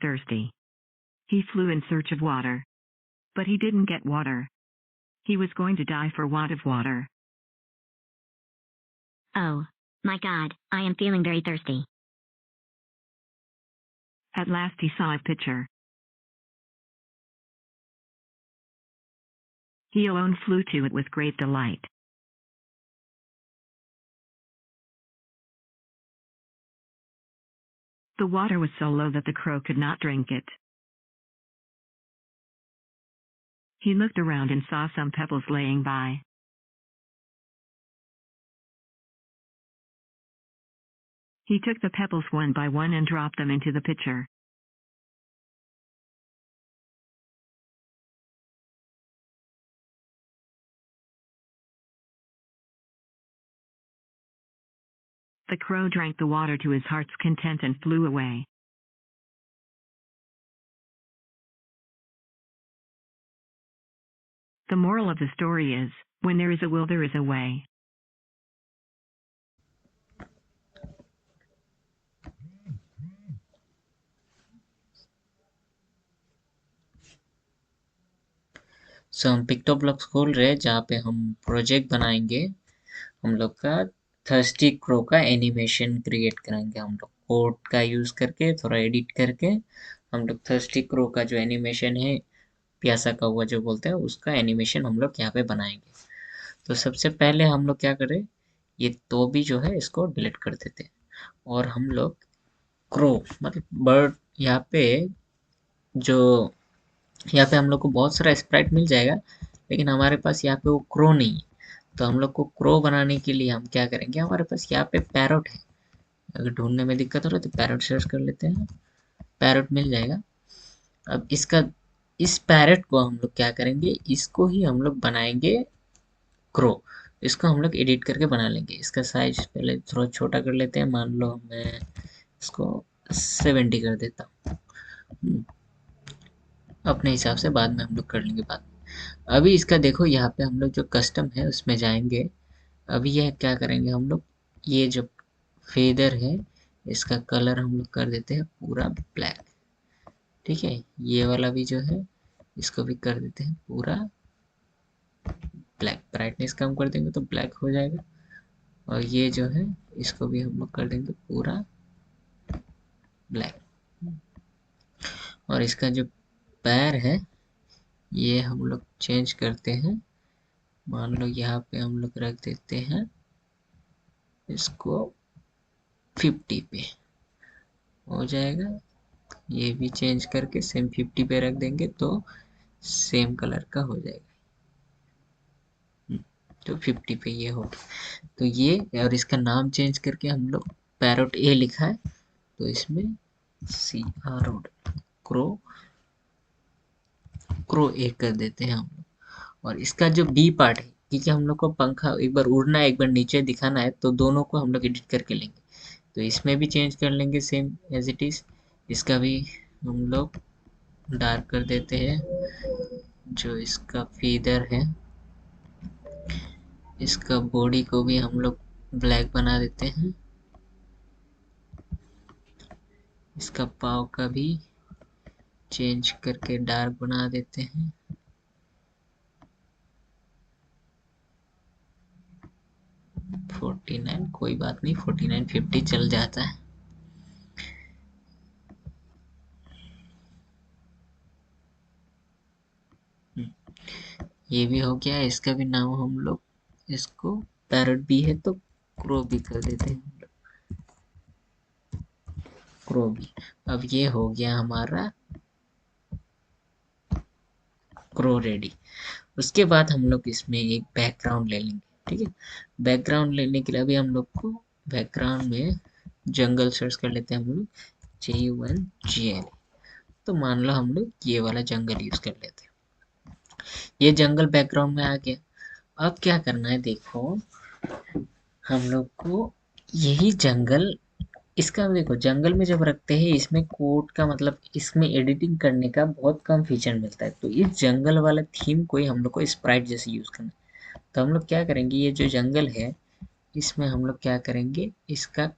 thirsty. He flew in search of water. But he didn't get water. He was going to die for want of water. Oh, my God, I am feeling very thirsty. At last he saw a pitcher. He alone flew to it with great delight. The water was so low that the crow could not drink it. He looked around and saw some pebbles laying by. He took the pebbles one by one and dropped them into the pitcher. The crow drank the water to his heart's content and flew away. The moral of the story is, when there is a will, there is a way. सो हम पिक्टोब्लॉक्स खोल रहे हैं जहाँ पे हम project बनाएंगे हम लोग का थर्स्टी क्रो का एनिमेशन क्रिएट कराएंगे हम लोग कोड का यूज़ करके थोड़ा एडिट करके हम लोग थर्स्टी क्रो का जो एनिमेशन है प्यासा कौवा जो बोलते हैं उसका एनिमेशन हम लोग यहाँ पे बनाएंगे। तो सबसे पहले हम लोग क्या करें, ये तो भी जो है इसको डिलीट कर देते हैं और हम लोग क्रो मतलब बर्ड यहाँ पे जो यहाँ पे हम लोग को बहुत सारा स्प्राइट मिल जाएगा लेकिन हमारे पास यहाँ पे वो क्रो नहीं है। तो हम लोग को क्रो बनाने के लिए हम क्या करेंगे, हमारे पास यहाँ पे पैरोट है, अगर ढूंढने में दिक्कत हो रहा है तो पैरोट सर्च कर लेते हैं, पैरोट मिल जाएगा। अब इस पैरोट को हम लोग क्या करेंगे, इसको ही हम लोग बनाएंगे क्रो। इसको हम लोग एडिट करके बना लेंगे। इसका साइज पहले थोड़ा छोटा कर लेते हैं, मान लो मैं इसको 70 कर देता हूँ, अपने हिसाब से बाद में हम लोग कर लेंगे बाद में। अभी इसका देखो यहाँ पे हम लोग जो कस्टम है उसमें जाएंगे। अभी यह क्या करेंगे हम लोग, ये जो फेदर है इसका कलर हम लोग कर देते हैं पूरा ब्लैक, ठीक है। ये वाला भी जो है इसको भी कर देते हैं पूरा ब्लैक, ब्राइटनेस कम कर देंगे तो ब्लैक हो जाएगा। और ये जो है इसको भी हम लोग कर देंगे पूरा ब्लैक। और इसका जो पैर है ये हम लोग चेंज करते हैं, मान लो यहाँ पे हम लोग रख देते हैं इसको 50 पे हो जाएगा। ये भी चेंज करके सेम 50 पे रख देंगे तो सेम कलर का हो जाएगा। तो 50 पे ये हो गया। तो ये और इसका नाम चेंज करके हम लोग पैरोट ए लिखा है तो इसमें CRO क्रो ए कर देते हैं हम लोग। और इसका जो बी पार्ट है, क्योंकि हम लोग को पंखा एक बार उड़ना है एक बार नीचे दिखाना है तो दोनों को हम लोग एडिट करके लेंगे। तो इसमें भी चेंज कर लेंगे सेम एज इट इज। इसका भी हम लोग डार्क कर देते हैं, जो इसका फीदर है इसका बॉडी को भी हम लोग ब्लैक बना देते हैं। इसका पाव का भी चेंज करके डार्क बना देते हैं। कोई बात नहीं, 49 50 चल जाता है। ये भी हो गया। इसका भी नाम हम लोग इसको पैरट भी है तो क्रो भी कर देते हैं, क्रो भी। अब ये हो गया हमारा क्रो रेडी। उसके बाद हम लोग इसमें एक बैकग्राउंड ले लेंगे, ठीक है। बैकग्राउंड लेने के लिए अभी हम लोग को बैकग्राउंड में जंगल सर्च कर लेते हैं हम लोग, JUNGL। तो मान लो हम लोग ये वाला जंगल यूज कर लेते हैं। ये जंगल बैकग्राउंड में आ गया। अब क्या करना है, देखो हम लोग को यही जंगल, इसका देखो जंगल में जब रखते हैं इसमें कोड का मतलब इसमें एडिटिंग करने का बहुत कम फीचर मिलता है। तो इस जंगल वाला थीम को ही हम लोग को स्प्राइट जैसे यूज करना है। तो हम लोग क्या करेंगे, ये जो जंगल है इसमें हम लोग क्या करेंगे, इसका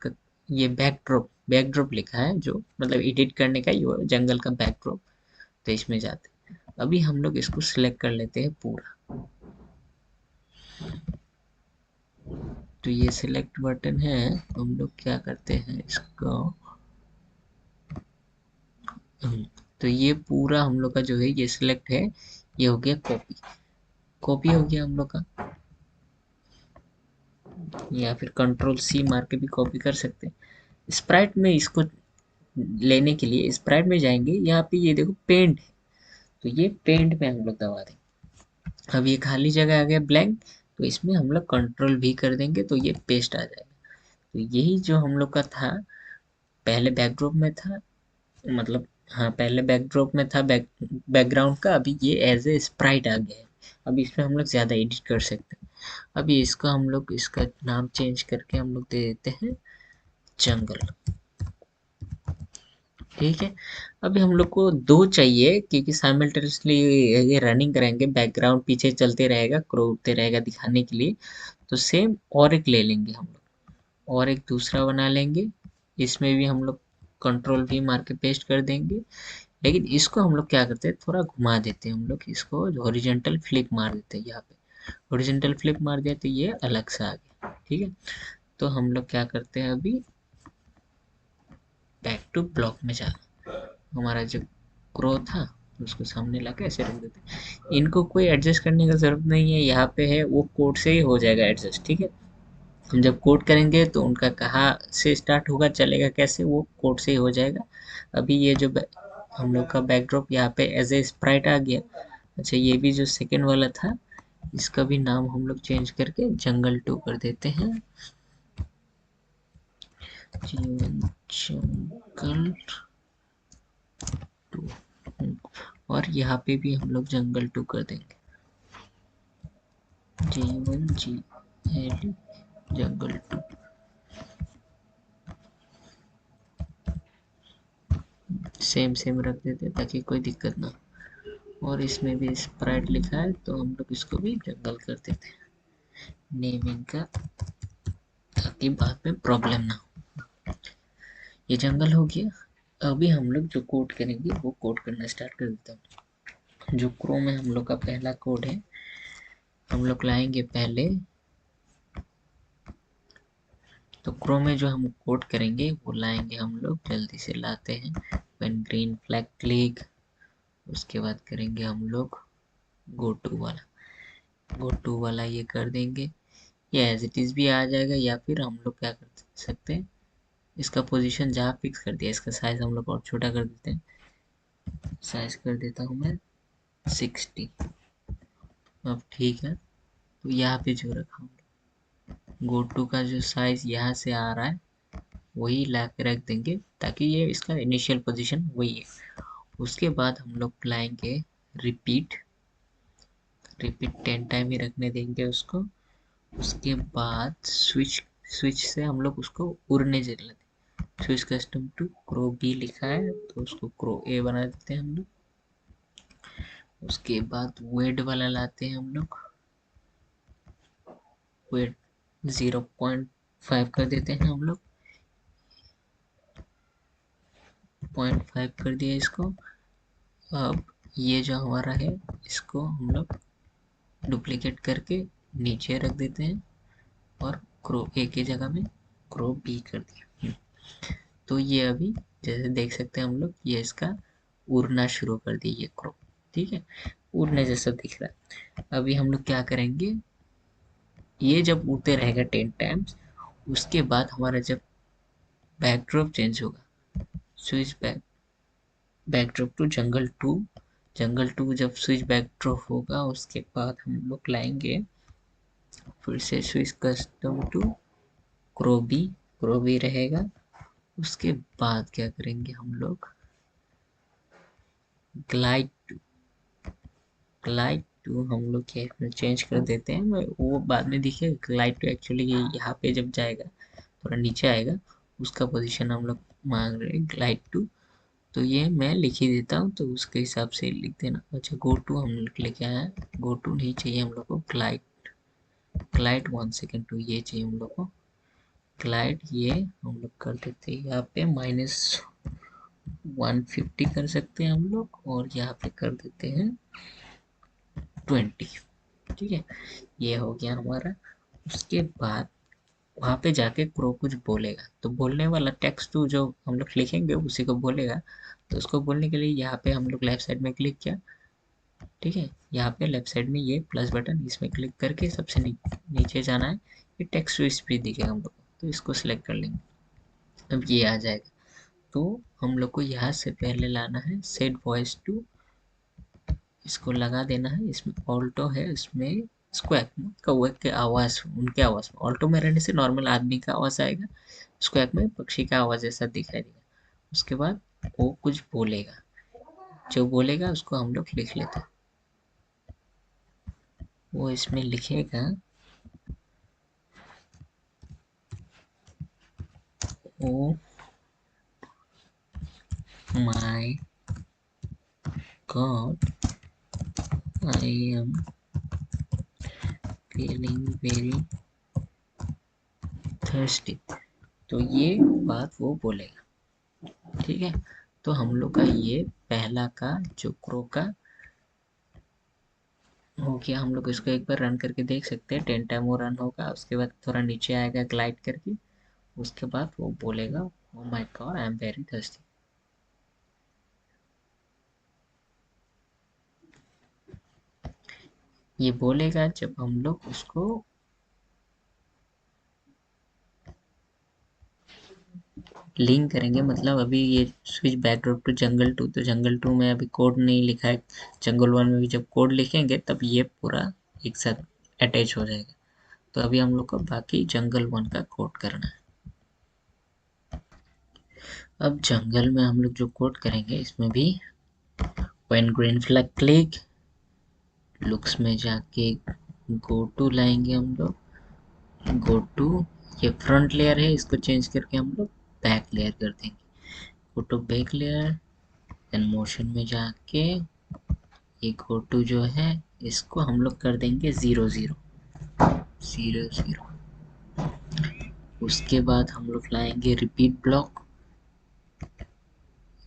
ये बैकड्रॉप बैकड्रॉप लिखा है, जो मतलब एडिट करने का ये जंगल का बैकड्रॉप, तो इसमें जाते हैं। अभी हम लोग इसको सिलेक्ट कर लेते हैं पूरा। तो ये सिलेक्ट बटन है, तो हम लोग क्या करते हैं इसको, तो ये पूरा हम लोग का जो है ये सिलेक्ट है, ये हो गया कॉपी। कॉपी हो गया हम लोग का, या फिर कंट्रोल सी मार के भी कॉपी कर सकते हैं। स्प्राइट में इसको लेने के लिए स्प्राइट में जाएंगे, यहाँ पे ये देखो पेंट है, तो ये पेंट में हम लोग दबा देंगे। अब ये खाली जगह आ गया ब्लैंक, तो इसमें हम लोग कंट्रोल भी कर देंगे तो ये पेस्ट आ जाएगा। तो यही जो हम लोग का था, पहले बैकड्रॉप में था, मतलब हाँ पहले बैकड्रॉप में था बैकग्राउंड का, अभी ये एज ए स्प्राइट आ गया है। अभी इसमें हम लोग ज़्यादा एडिट कर सकते हैं। अभी इसको हम लोग इसका नाम चेंज करके हम लोग दे देते हैं जंगल। ठीक है। अभी हम लोग को दो चाहिए, क्योंकि साइमल्टेनियसली ये रनिंग करेंगे, बैकग्राउंड पीछे चलते रहेगा, क्रो उठते रहेगा दिखाने के लिए। तो सेम और एक ले लेंगे हम लोग, और एक दूसरा बना लेंगे। इसमें भी हम लोग कंट्रोल भी मार के पेस्ट कर देंगे। लेकिन इसको हम लोग क्या करते हैं, थोड़ा घुमा देते हैं हम लोग, इसको हॉरिजॉन्टल फ्लिप मार देते हैं। यहाँ पे हॉरिजॉन्टल फ्लिप मार दिया तो ये अलग से आ गया। ठीक है। तो हम लोग क्या करते हैं, अभी बैक टू ब्लॉक में जाना, हमारा जो क्रो था उसको सामने लाके ऐसे रख देते हैं। इनको कोई एडजस्ट करने का जरूरत नहीं है, यहाँ पे है वो कोड से ही हो जाएगा एडजस्ट। ठीक है। हम जब कोड करेंगे तो उनका कहाँ से स्टार्ट होगा, चलेगा कैसे, वो कोड से ही हो जाएगा। अभी ये जो हम लोग का बैकड्रॉप यहाँ पे एज ए स्प्राइट आ गया। अच्छा, ये भी जो सेकेंड वाला था, इसका भी नाम हम लोग चेंज करके जंगल 2 कर देते हैं। जीवन जंगल 2, और यहाँ पे भी हम लोग जंगल 2 कर देंगे, जीवन जी एल जंगल 2। सेम सेम रख देते हैं ताकि कोई दिक्कत ना हो। और इसमें भी स्प्राइट लिखा है, तो हम लोग इसको भी जंगल कर देते हैं नेमिंग का, ताकि बाद में प्रॉब्लम ना हो। ये जंगल हो गया। अभी हम लोग जो कोड करेंगे वो कोड करना स्टार्ट कर देता हूँ। जो क्रोम में हम लोग का पहला कोड है, हम लोग लाएंगे पहले, तो क्रोम में जो हम कोड करेंगे वो लाएंगे हम लोग, जल्दी से लाते हैं। व्हेन ग्रीन फ्लैग क्लिक, उसके बाद करेंगे हम लोग गो टू वाला, गो टू वाला ये कर देंगे। ये एज इट इज भी आ जाएगा, या फिर हम लोग क्या कर सकते हैं, इसका पोजीशन जहाँ फिक्स कर दिया, इसका साइज हम लोग और छोटा कर देते हैं। साइज कर देता हूँ मैं 60। अब ठीक है। तो यहाँ पे जो रखा हूँ, गो टू का जो साइज यहाँ से आ रहा है वही ला के रख देंगे, ताकि ये इसका इनिशियल पोजीशन वही है। उसके बाद हम लोग लाएंगे रिपीट, रिपीट 10 टाइम ही रखने देंगे उसको। उसके बाद स्विच, स्विच से हम लोग उसको उड़ने दे लेते। Switch costume to crow B लिखा है, तो उसको क्रो ए बना देते हैं हम लोग। उसके बाद वेट वाला लाते हैं हम लोग, वेट 0.5 कर देते हैं हम लोग, 0.5 कर दिया इसको। अब ये जो हमारा है, इसको हम लोग डुप्लीकेट करके नीचे रख देते हैं, और क्रो ए की जगह में क्रो बी कर दिया। तो ये अभी जैसे देख सकते हैं हम लोग, ये इसका उड़ना शुरू कर दिया ये क्रो। ठीक है, उड़ने जैसा दिख रहा है। अभी हम लोग क्या करेंगे, ये जब उड़ते रहेगा 10 टाइम्स, उसके बाद हमारा जब बैकड्रॉप चेंज होगा, स्विच बैकड्रॉप टू जंगल 2, जंगल 2 जब स्विच बैकड्रॉप होगा, उसके बाद हम लोग लाएंगे फिर से स्विच कस्टम टू क्रोबी, क्रोबी रहेगा। उसके बाद क्या करेंगे हम लोग, ग्लाइड टू, ग्लाइड टू हम लोग क्या चेंज कर देते हैं, वो बाद में दिखेगा। ग्लाइड टू एक्चुअली ये यहाँ पे जब जाएगा, थोड़ा नीचे आएगा, उसका पोजीशन हम लोग मांग रहे हैं ग्लाइड टू। तो ये मैं लिख ही देता हूँ, तो उसके हिसाब से लिख देना। अच्छा, गो टू हम लोग लेके आए हैं, गो टू नहीं चाहिए हम लोग को, ग्लाइड, ग्लाइड 1 सेकेंड टू ये चाहिए हम लोग को, ग्लाइड ये हम लोग कर देते हैं यहाँ पे -150 कर सकते हैं हम लोग, और यहाँ पे कर देते हैं 20। ठीक है, ये हो गया हमारा। उसके बाद वहाँ पे जाके क्रो कुछ बोलेगा, तो बोलने वाला टेक्स्ट टू जो हम लोग लिखेंगे उसी को बोलेगा। तो उसको बोलने के लिए यहाँ पे हम लोग लेफ्ट साइड में क्लिक किया। ठीक है, यहाँ पे लेफ्ट साइड में ये प्लस बटन, इसमें क्लिक करके सबसे नीचे जाना है। ये टेक्स्ट टू स्पीच दिखेगा हम लोग को, तो इसको सिलेक्ट कर लेंगे। अब ये आ जाएगा। तो हम लोग को यहाँ से पहले लाना है सेट वॉइस टू, इसको लगा देना है। इसमें ऑल्टो है, इसमें स्क्वैक कौवे के आवाज़, उनके आवाज़ में ऑल्टो में रहने से नॉर्मल आदमी का आवाज़ आएगा, स्क्वैक में पक्षी का आवाज़ ऐसा दिखाई देगा। उसके बाद वो कुछ बोलेगा, जो बोलेगा उसको हम लोग लिख लेते हैं। वो इसमें लिखेगा oh my God I am feeling very thirsty. तो ये बात वो बोलेगा। ठीक है, तो हम लोग का ये पहला का जो क्रो का हो गया। हम लोग इसको एक बार रन करके देख सकते हैं, 10 टाइम वो रन होगा। उसके बाद थोड़ा नीचे आएगा ग्लाइड करके, उसके बाद वो बोलेगा oh my God I am very thirsty. ये बोलेगा जब हम लोग उसको लिंक करेंगे। मतलब अभी ये switch backdrop to jungle two, तो जंगल टू में अभी कोड नहीं लिखा है। जंगल वन में भी जब कोड लिखेंगे तब ये पूरा एक साथ अटैच हो जाएगा। तो अभी हम लोग को बाकी जंगल वन का कोड करना है। अब जंगल में हम लोग जो कोड करेंगे इसमें भी when green flag click, looks में जाके गो टू लाएंगे हम लोग। गो टू, ये फ्रंट लेयर है, इसको चेंज करके हम लोग बैक लेयर कर देंगे। Go to back layer, then motion में जाके ये गो टू जो है इसको हम लोग कर देंगे 0 0 0 0। उसके बाद हम लोग लाएंगे रिपीट ब्लॉक।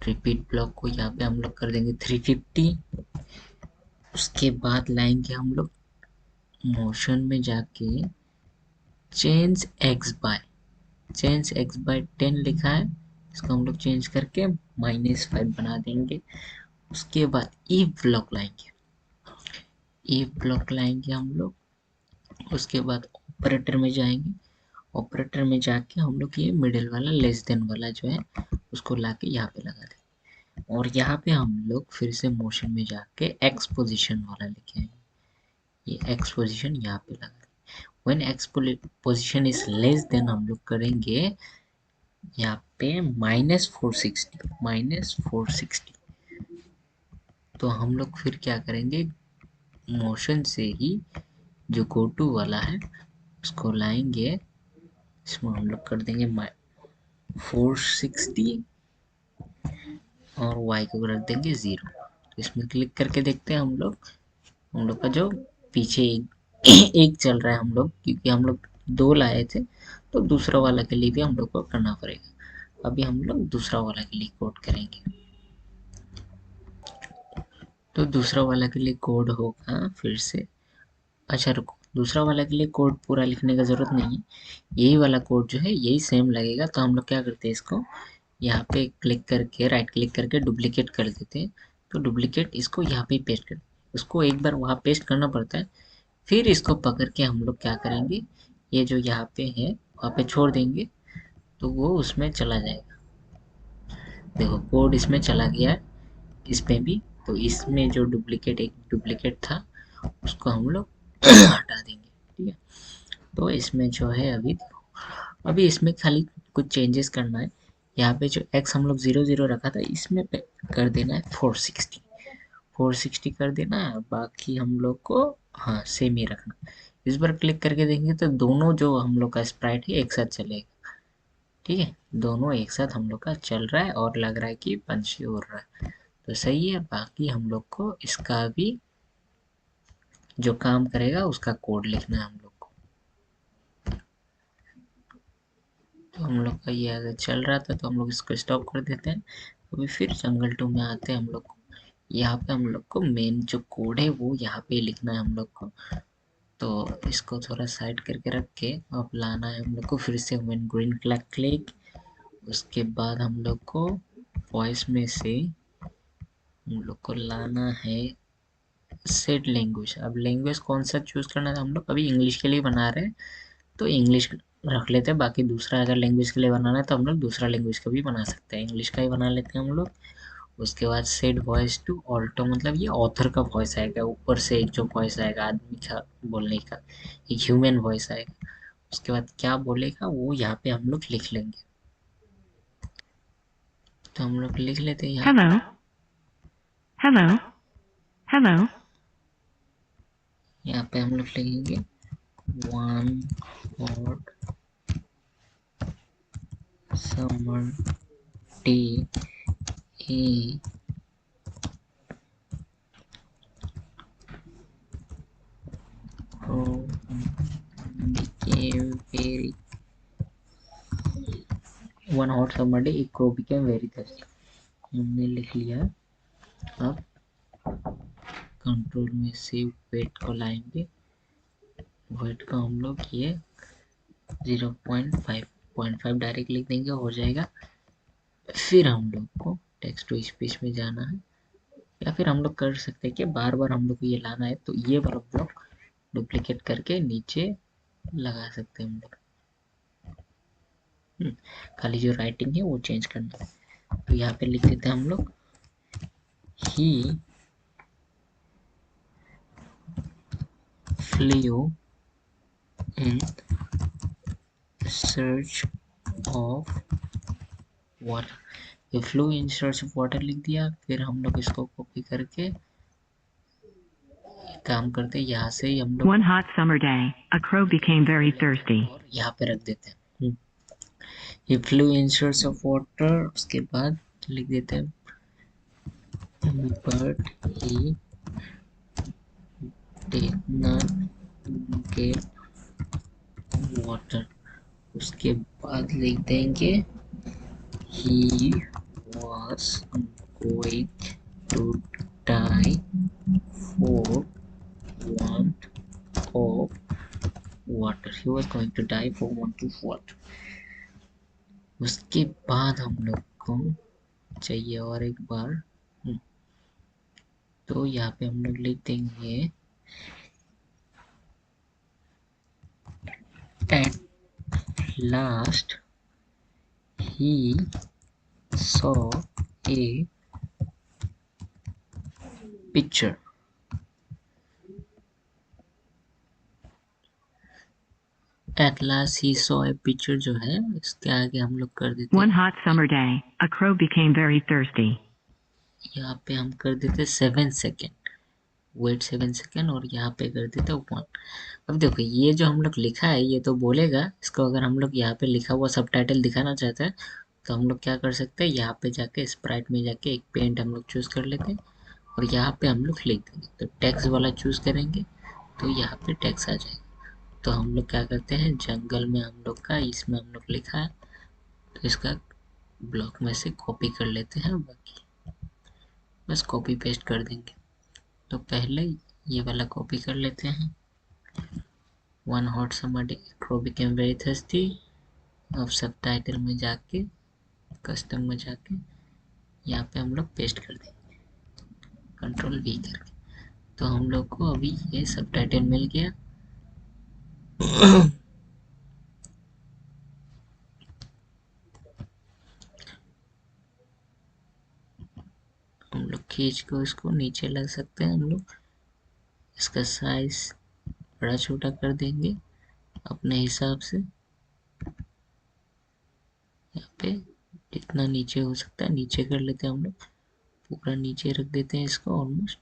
रिपीट ब्लॉक को यहाँ पे हम लोग कर देंगे 350। उसके बाद लाएंगे हम लोग मोशन में जाके चेंज एक्स बाय 10 लिखा है, इसको हम लोग चेंज करके -5 बना देंगे। उसके बाद ई ब्लॉक लाएंगे हम लोग। उसके बाद ऑपरेटर में जाएंगे। ऑपरेटर में जाके हम लोग ये मिडिल वाला लेस देन वाला जो है उसको लाके यहाँ पे लगा देंगे। और यहाँ पे हम लोग फिर से मोशन में जाके एक्स पोजिशन वाला लिखे हैं, ये एक्स पोजिशन यहाँ पे लगा देंगे। When x position is less than हम लोग करेंगे यहाँ पे -460। तो हम लोग फिर क्या करेंगे, मोशन से ही जो गो टू वाला है उसको लाएंगे, इसमें हम लोग कर देंगे 460 और y को रख देंगे 0। तो इसमें क्लिक करके देखते हैं हम लोग का जो पीछे एक चल रहा है हम लोग, क्योंकि हम लोग 2 लाए थे तो दूसरा वाला के लिए भी हम लोग को करना पड़ेगा। अभी हम लोग दूसरा वाला के लिए कोड करेंगे। तो दूसरा वाला के लिए कोड होगा फिर से, अच्छा रुको, दूसरा वाला के लिए कोड पूरा लिखने का ज़रूरत नहीं है, यही वाला कोड जो है यही सेम लगेगा। तो हम लोग क्या करते हैं, इसको यहाँ पे क्लिक करके राइट क्लिक करके डुप्लीकेट कर देते हैं। तो डुप्लीकेट इसको यहाँ पे पेस्ट कर, उसको एक बार वहाँ पेस्ट करना पड़ता है। फिर इसको पकड़ के हम लोग क्या करेंगे, ये जो यहाँ पे है वहाँ पे छोड़ देंगे, तो वो उसमें चला जाएगा। देखो कोड इसमें चला गया है, इसमें भी। तो इसमें जो एक डुप्लीकेट था उसको हम लोग हटा देंगे। ठीक है, तो इसमें जो है अभी इसमें खाली कुछ चेंजेस करना है। यहाँ पे जो x हम लोग 0 0 रखा था इसमें कर देना है 460 कर देना है। बाकी हम लोग को हाँ सेम ही रखना। इस बार क्लिक करके देखेंगे तो दोनों जो हम लोग का स्प्राइट है एक साथ चलेगा। ठीक है, दोनों एक साथ हम लोग का चल रहा है और लग रहा है कि पंछी उड़ रहा है, तो सही है। बाकी हम लोग को इसका भी जो काम करेगा उसका कोड लिखना है हम लोग को। तो हम लोग का ये अगर चल रहा था तो हम लोग इसको स्टॉप कर देते हैं। अभी फिर जंगल 2 में आते हैं हम लोग को। यहाँ पे हम लोग को मेन जो कोड है वो यहाँ पे लिखना है हम लोग को। तो इसको थोड़ा साइड करके रख के अब लाना है हम लोग को फिर से व्हेन ग्रीन फ्लैग क्लिक। उसके बाद हम लोग को वॉइस में से हम लोग को लाना है सेट लैंग्वेज। अब लैंग्वेज कौन सा चूज करना है हम लोग अभी इंग्लिश के लिए बना रहे हैं तो इंग्लिश रख लेते हैं। बाकी दूसरा अगर लैंग्वेज के लिए बनाना है तो हम लोग दूसरा लैंग्वेज का भी बना सकते हैं। इंग्लिश का ही बना लेते हैं हम लोग। उसके बाद सेट वॉइस टू ऑल्टो मतलब ये ऑथर का वॉइस आएगा। ऊपर से एक जो वॉइस आएगा आदमी का बोलने का एक ह्यूमन वॉइस आएगा। उसके बाद क्या बोलेगा वो यहाँ पे हम लोग लिख लेंगे। तो हम लोग लिख लेते हैं यहाँ पे। Hello. Hello. Hello. यहाँ पे हम लोग लिखेंगे one hot summer day in crow became very one hot summer day a crow became very thirsty। हमने लिख लिया। अब कंट्रोल में से वेट को लाएंगे। वेट को हम लोग ये 0.5 डायरेक्ट लिख देंगे हो जाएगा। फिर हम लोग को टेक्स्ट टू स्पीच में जाना है या फिर हम लोग कर सकते हैं कि बार बार हम लोग को ये लाना है तो ये वाला ब्लॉक डुप्लीकेट करके नीचे लगा सकते हैं हम लोग। खाली जो राइटिंग है वो चेंज करना है। तो यहाँ पे लिख देते हैं हम लोग he flew in search of water। ये flew in search of water लिख दिया। फिर हम लोग इसको कॉपी करके काम करते हैं। यहाँ से ही हम लोग One hot summer day, a crow became very thirsty. और यहाँ पे रख देते हैं he flew in search of water। उसके बाद लिख देते हैं but he did not get water। उसके बाद लिख देंगे he was going to die for want of water। he was going to die for want of water। उसके बाद हम लोग को चाहिए और एक बार तो यहाँ पे हम लोग लिख देंगे at last he saw a picture। at last he saw a picture जो है इसके आगे हम लोग कर देते One हैं hot summer day, a crow became very thirsty. यहाँ पे हम कर देते 7 सेकेंड वेट 7 सेकेंड और यहाँ पे कर देते 1। अब देखो ये जो हम लोग लिखा है ये तो बोलेगा। इसको अगर हम लोग यहाँ पे लिखा हुआ सबटाइटल दिखाना चाहते हैं तो हम लोग क्या कर सकते हैं यहाँ पे जाके स्प्राइट में जाके एक पेंट हम लोग चूज कर लेते हैं और यहाँ पे हम लोग लिख देंगे। तो टेक्स्ट वाला चूज करेंगे तो यहाँ पे टेक्स्ट आ जाएगा। तो हम लोग क्या करते हैं जंगल में हम लोग का इसमें हम लोग लिखा है तो इसका ब्लॉक में से कॉपी कर लेते हैं। बाकी बस कॉपी पेस्ट कर देंगे। तो पहले ये वाला कॉपी कर लेते हैं one hot summer day crow became very thirsty. अब सब टाइटल में जाके कस्टम में जाके यहाँ पे हम लोग पेस्ट कर देंगे कंट्रोल वी करके। तो हम लोग को अभी ये सब टाइटल मिल गया। हम लोग खींच को इसको नीचे लग सकते हैं। हम लोग इसका साइज बड़ा छोटा कर देंगे अपने हिसाब से। यहाँ पे जितना नीचे हो सकता है नीचे कर लेते हैं हम लोग। पूरा नीचे रख देते हैं इसको ऑलमोस्ट।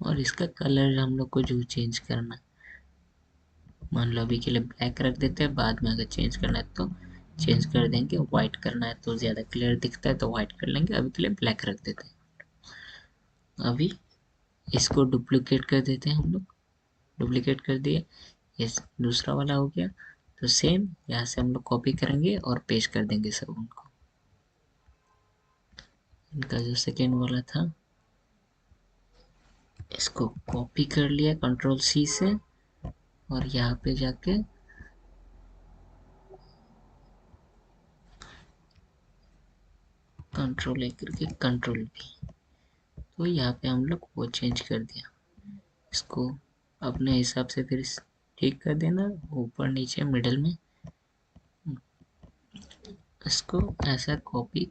और इसका कलर हम लोग को जो चेंज करना है मान लो अभी के लिए ब्लैक रख देते हैं। बाद में अगर चेंज करना है तो चेंज कर देंगे। व्हाइट करना है तो ज़्यादा क्लियर दिखता है तो व्हाइट कर लेंगे। अभी के लिए ब्लैक रख देते हैं। अभी इसको डुप्लीकेट कर देते हैं हम लोग। डुप्लीकेट कर दिए। ये दूसरा वाला हो गया। तो सेम यहाँ से हम लोग कॉपी करेंगे और पेस्ट कर देंगे सब उनको। इनका जो सेकेंड वाला था इसको कॉपी कर लिया कंट्रोल सी से, और यहाँ पे जाके कंट्रोल ए करके कंट्रोल बी, तो यहाँ पे हम लोग वो चेंज कर दिया। इसको अपने हिसाब से फिर ठीक कर देना, ऊपर नीचे मिडल में। इसको ऐसा कॉपी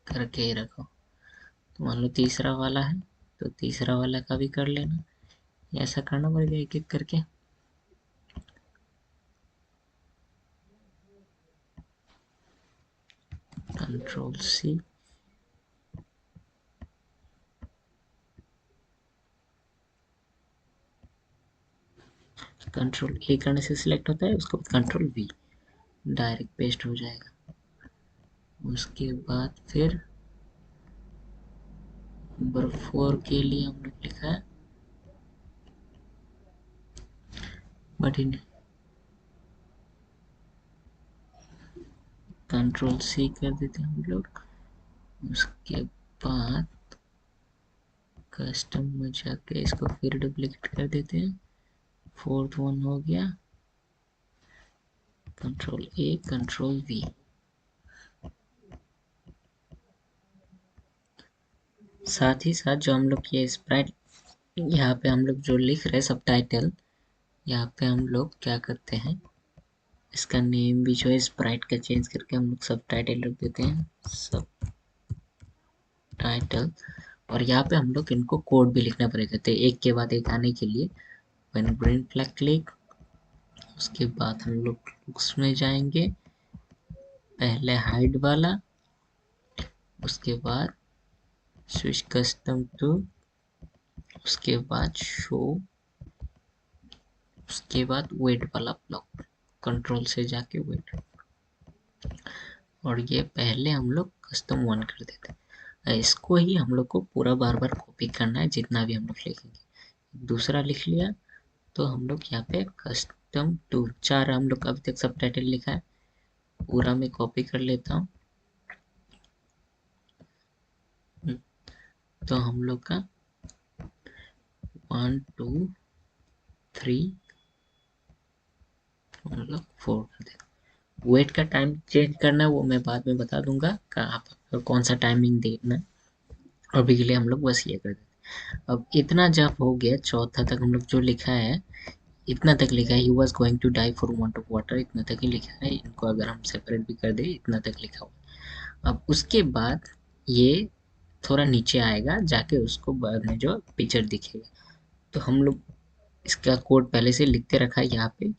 करके ही रखो। तो मान लो तीसरा वाला है तो तीसरा वाला का भी कर लेना। ऐसा करना पड़ेगा एक एक करके। कंट्रोल सी, कंट्रोल ए करने से सिलेक्ट होता है, उसके बाद कंट्रोल वी, डायरेक्ट पेस्ट हो जाएगा। उसके बाद फिर नंबर 4 के लिए हम लोग लिखा है बट इन कंट्रोल सी कर देते हैं हम लोग। उसके बाद कस्टम में जाके इसको फिर डुप्लीकेट कर देते हैं। फोर्थ वन हो गया कंट्रोल ए कंट्रोल वी। साथ ही साथ जो हम लोग ये स्प्राइट यहाँ पे हम लोग जो लिख रहे हैं सब टाइटल, यहाँ पे हम लोग क्या करते हैं, इसका नेम भी जो है स्प्राइट का चेंज करके हम लोग सब टाइटल रख देते हैं, सब टाइटल। और यहाँ पे हम लोग इनको कोड भी लिखना पड़ेगा, तो एक के बाद एक आने के लिए व्हेन ग्रीन फ्लैग क्लिक। उसके बाद हम लोग उसमें जाएंगे, पहले हाइड वाला, उसके बाद स्विच कस्टम टू, उसके बाद शो, उसके बाद वेट वाला ब्लॉक, कंट्रोल से जाके वेट। और ये पहले हम लोग कस्टम 1 कर देते हैं। इसको ही हम लोग को पूरा बार बार कॉपी करना है, जितना भी हम लोग लिखेंगे। दूसरा लिख लिया तो हम लोग यहाँ पे कस्टम 2, 4 हम लोग अभी तक सब टाइटल लिखा है, पूरा मैं कॉपी कर लेता हूँ। तो हम लोग का 1 2 3 हम लोग 4 कर दें। वेट का टाइम चेंज करना है वो मैं बाद में बता दूंगा, कहाँ पर कौन सा टाइमिंग देना है। अभी के लिए हम लोग बस ये कर देते। अब इतना जब हो गया, चौथा तक हम लोग जो लिखा है इतना तक लिखा है, he was going to die for want of water, इतना तक ही लिखा है। इनको अगर हम सेपरेट भी कर दे इतना तक लिखा हुआ। अब उसके बाद ये थोड़ा नीचे आएगा जाके, उसको बाद में जो पिक्चर दिखेगा। तो हम लोग इसका कोड पहले से लिखते रखा है यहाँ पे।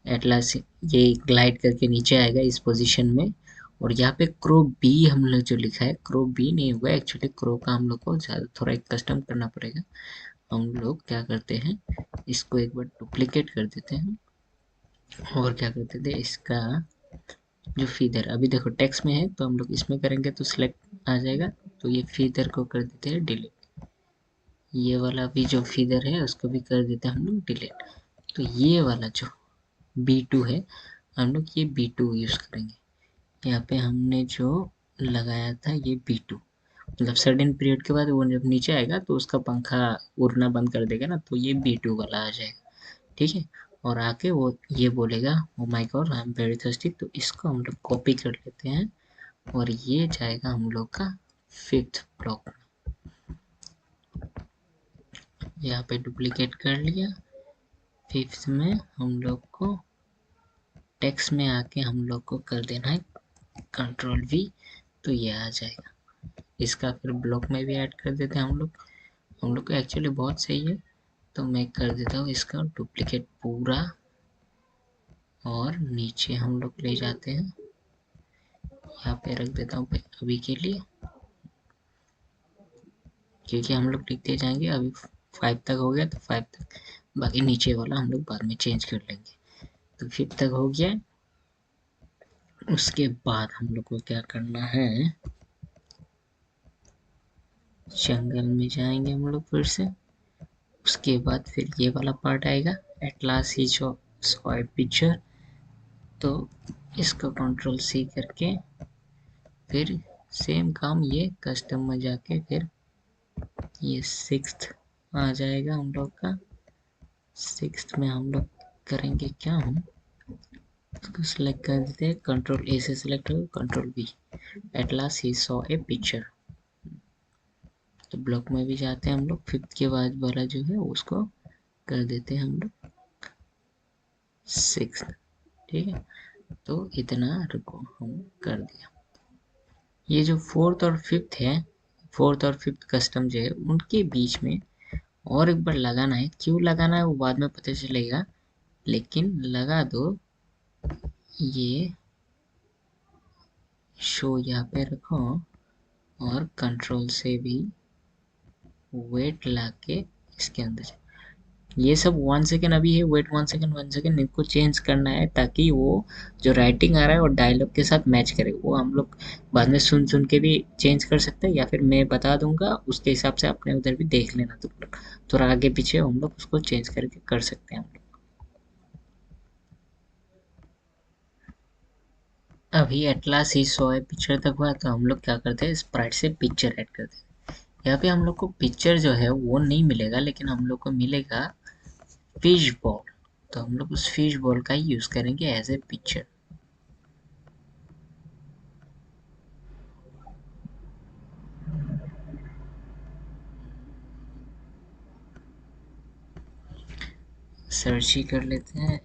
एटलास ये ग्लाइड करके नीचे आएगा इस पोजीशन में। और यहाँ पे क्रो बी हम लोग जो लिखा है, क्रो बी नहीं हुआ एक्चुअली, क्रो का हम लोग को ज़्यादा थोड़ा एक कस्टम करना पड़ेगा। हम लोग क्या करते हैं, इसको एक बार डुप्लीकेट कर देते हैं, और क्या करते थे इसका जो फीदर, अभी देखो टेक्स्ट में है तो हम लोग इसमें करेंगे तो सिलेक्ट आ जाएगा। तो ये फीदर को कर देते हैं डिलीट। ये वाला भी जो फीदर है उसको भी कर देते हैं हम लोग डिलीट। तो ये वाला जो B2 है, हम लोग ये B2 यूज़ करेंगे। यहाँ पे हमने जो लगाया था ये B2, मतलब सर्टेन पीरियड के बाद वो जब नीचे आएगा तो उसका पंखा उड़ना बंद कर देगा ना, तो ये B2 वाला आ जाएगा। ठीक है, और आके वो ये बोलेगा oh my God I am very thirsty. तो इसको हम लोग कॉपी कर लेते हैं, और ये जाएगा हम लोग का 5th ब्लॉक। यहाँ पे डुप्लीकेट कर लिया। 5th में हम लोग को टेक्स्ट में आके हम लोग को कर देना है कंट्रोल V, तो ये आ जाएगा। इसका फिर ब्लॉक में भी ऐड कर देते हैं हम लोग। हम लोग को एक्चुअली बहुत सही है, तो मैं कर देता हूँ इसका डुप्लीकेट पूरा, और नीचे हम लोग ले जाते हैं, यहाँ पे रख देता हूँ अभी के लिए, क्योंकि हम लोग लिखते जाएंगे। अभी 5 तक हो गया तो 5 तक, बाकी नीचे वाला हम लोग बाद में चेंज कर लेंगे। तो 5 तक हो गया। उसके बाद हम लोग को क्या करना है, जंगल में जाएंगे हम लोग फिर से। उसके बाद फिर ये वाला पार्ट आएगा, atlas he saw a picture, तो इसको कंट्रोल सी करके फिर सेम काम ये कस्टम में जाके फिर ये 6th आ जाएगा हम लोग का। 6th में हम लोग करेंगे क्या, हम इसको सिलेक्ट कर देते हैं, कंट्रोल ए से सिलेक्ट हो, control B, at last he saw a picture. तो ब्लॉक में भी जाते हैं हम लोग, 5th के बाद वाला जो है उसको कर देते हैं हम लोग 6th। ठीक है, तो इतना रुको हम कर दिया। ये जो 4th और 5th है, 4th और 5th कस्टम जो है उनके बीच में और एक बार लगाना है। क्यों लगाना है वो बाद में पता चलेगा, लेकिन लगा दो। ये शो यहाँ पे रखो और कंट्रोल से भी वेट लाके इसके अंदर, ये सब 1 सेकेंड अभी है, वेट 1 सेकेंड 1 सेकेंड इनको चेंज करना है ताकि वो जो राइटिंग आ रहा है और डायलॉग के साथ मैच करे। वो हम लोग बाद में सुन सुन के भी चेंज कर सकते हैं, या फिर मैं बता दूंगा उसके हिसाब से अपने उधर भी देख लेना तुम लोग, थोड़ा आगे पीछे हम लोग उसको चेंज करके कर सकते हैं हम लोग। अभी atlas he saw a picture तक हुआ, तो हम लोग क्या करते हैं, स्प्राइट से पिक्चर ऐड करते हैं। यहाँ पे हम लोग को पिक्चर जो है वो नहीं मिलेगा, लेकिन हम लोग को मिलेगा फिश बॉल। तो हम लोग उस फिश बॉल का ही यूज करेंगे एज ए पिक्चर। सर्च ही कर लेते हैं,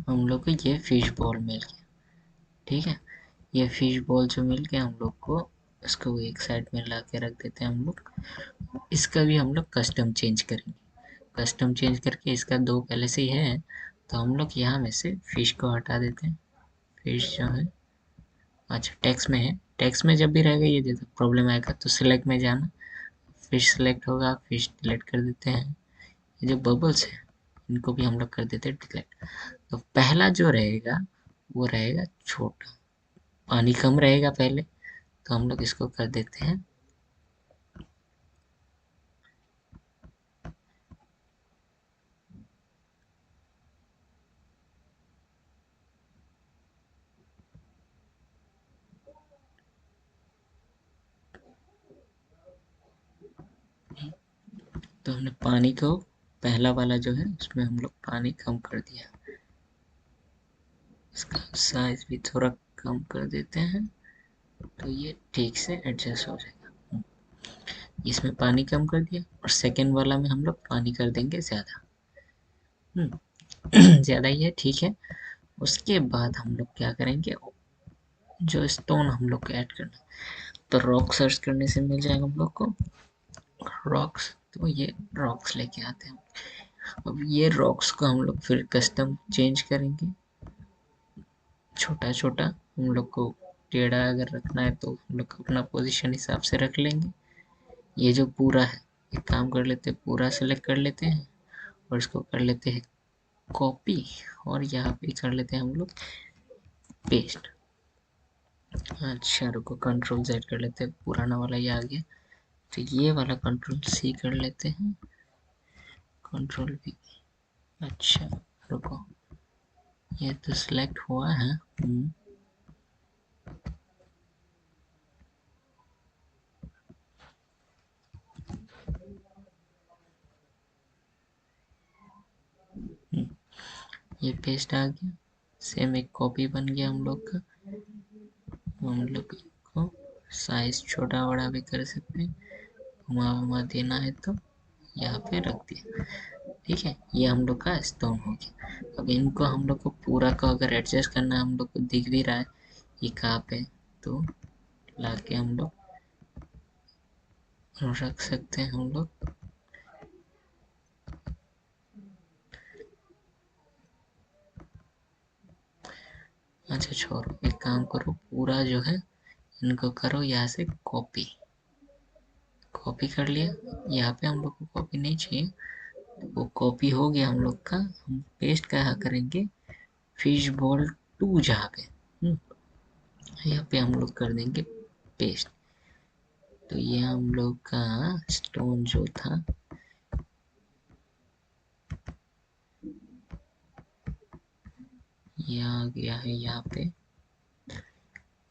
हम लोग को ये फिश बॉल मिल गया। ठीक है, ये फिश बॉल जो मिल गया हम लोग को, इसको एक साइड में ला के रख देते हैं हम लोग। इसका भी हम लोग कस्टम चेंज करेंगे। कस्टम चेंज करके इसका 2 पहले से ही है, तो हम लोग यहाँ में से फिश को हटा देते हैं। फिश जो है, अच्छा टेक्स्ट में है, टेक्स्ट में जब भी रहेगा ये जैसे प्रॉब्लम आएगा तो सिलेक्ट में जाना, फिश सिलेक्ट होगा, फिश डिलीट कर देते हैं। ये जो बबल्स है इनको भी हम लोग कर देते हैं डिलीट। तो पहला जो रहेगा वो रहेगा छोटा, पानी कम रहेगा पहले, तो हम लोग इसको कर देते हैं तो हमने पानी को, पहला वाला जो है उसमें हम लोग पानी कम कर दिया। इसका साइज भी थोड़ा कम कर देते हैं, तो ये ठीक से एडजस्ट हो जाएगा। इसमें पानी कम कर दिया, और सेकेंड वाला में हम लोग पानी कर देंगे ज़्यादा। ज़्यादा ही है, ठीक है। उसके बाद हम लोग क्या करेंगे, जो स्टोन हम लोग को ऐड करना, तो रॉक सर्च करने से मिल जाएगा हम लोग को रॉक्स। तो ये रॉक्स लेके आते हैं। अब ये रॉक्स को हम लोग फिर कस्टम चेंज करेंगे, छोटा छोटा। हम लोग को टेढ़ा अगर रखना है तो हम लोग अपना पोजीशन हिसाब से रख लेंगे। ये जो पूरा है, एक काम कर लेते हैं, पूरा सेलेक्ट कर लेते हैं और इसको कर लेते हैं कॉपी, और यहाँ पे कर लेते हैं हम लोग पेस्ट। अच्छा रुको, कंट्रोल Z कर लेते हैं, पुराना वाला ये आ गया। तो ये वाला कंट्रोल C कर लेते हैं, कंट्रोल V। अच्छा रुको, ये तो सिलेक्ट हुआ है। ये पेस्ट आ गया, सेम एक कॉपी बन गया हम लोग का। हम लोग को साइज छोटा बड़ा भी कर सकते हैं, घुमा देना है तो यहाँ पे रख दिया। ठीक है, ये हम लोग का स्टोन हो गया। अब इनको हम लोग को पूरा का अगर एडजस्ट करना है, हम लोग को दिख भी रहा है ये कहाँ पे, तो लाके हम लोग रख सकते हैं हम लोग। अच्छा छोड़ो, एक काम करो, पूरा जो है इनको करो यहाँ से कॉपी। कॉपी कर लिया, यहाँ पे हम लोग को कॉपी नहीं चाहिए, वो कॉपी हो गया हम लोग का। हम पेस्ट कहाँ करेंगे, फिश बॉल 2 जहाँ पे, यहाँ पे हम लोग कर देंगे पेस्ट। तो ये हम लोग का स्टोन जो था ये आ गया है यहाँ पे।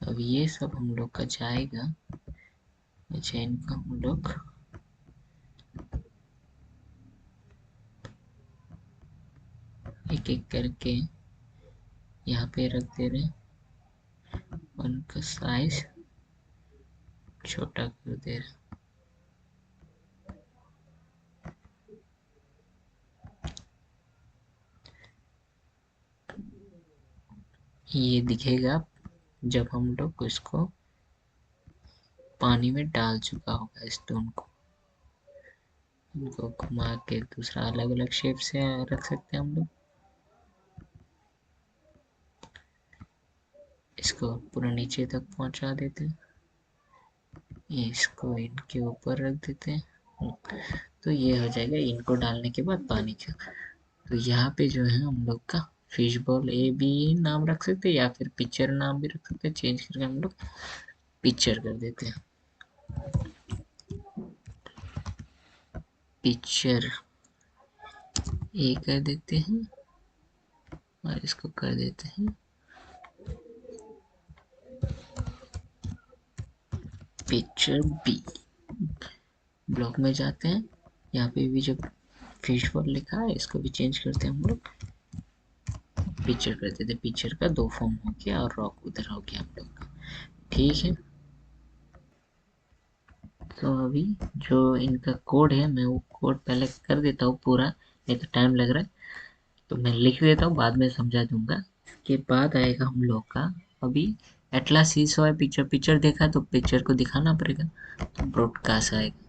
अब ये सब हम लोग का जाएगा। अच्छा, इनको हम लोग एक एक करके यहाँ पे रख दे रहे हैं, उनका साइज छोटा कर दे रहे हैं। ये दिखेगा जब हम लोग इसको पानी में डाल चुका होगा स्टोन को। इनको घुमा के दूसरा अलग अलग शेप से रख सकते हैं हम लोग। इसको पूरा नीचे तक पहुंचा देते हैं, इसको इनके ऊपर रख देते हैं। तो ये हो जाएगा इनको डालने के बाद पानी का। तो यहाँ पे जो है हम लोग का फिश बॉल ए भी नाम रख सकते हैं या फिर पिक्चर नाम भी रख सकते हैं। चेंज करके हम लोग पिक्चर कर देते हैं। पिक्चर ए कर देते हैं और इसको कर देते हैं पिक्चर बी। ब्लॉक में जाते हैं, यहाँ पे भी जो फिश बॉल लिखा है इसको भी चेंज करते हैं हम लोग, पिक्चर कर देते। पिक्चर का 2 फॉर्म हो गया और रॉक उधर हो गया हम लोग का। ठीक है, तो अभी जो इनका कोड है मैं वो कोड पहले कर देता हूँ पूरा, नहीं तो टाइम लग रहा है। तो मैं लिख देता हूँ, बाद में समझा दूंगा। इसके बाद आएगा हम लोग का अभी एटलास सीसॉ है। पिक्चर पिक्चर देखा तो पिक्चर को दिखाना पड़ेगा, तो ब्रॉडकास्ट आएगा।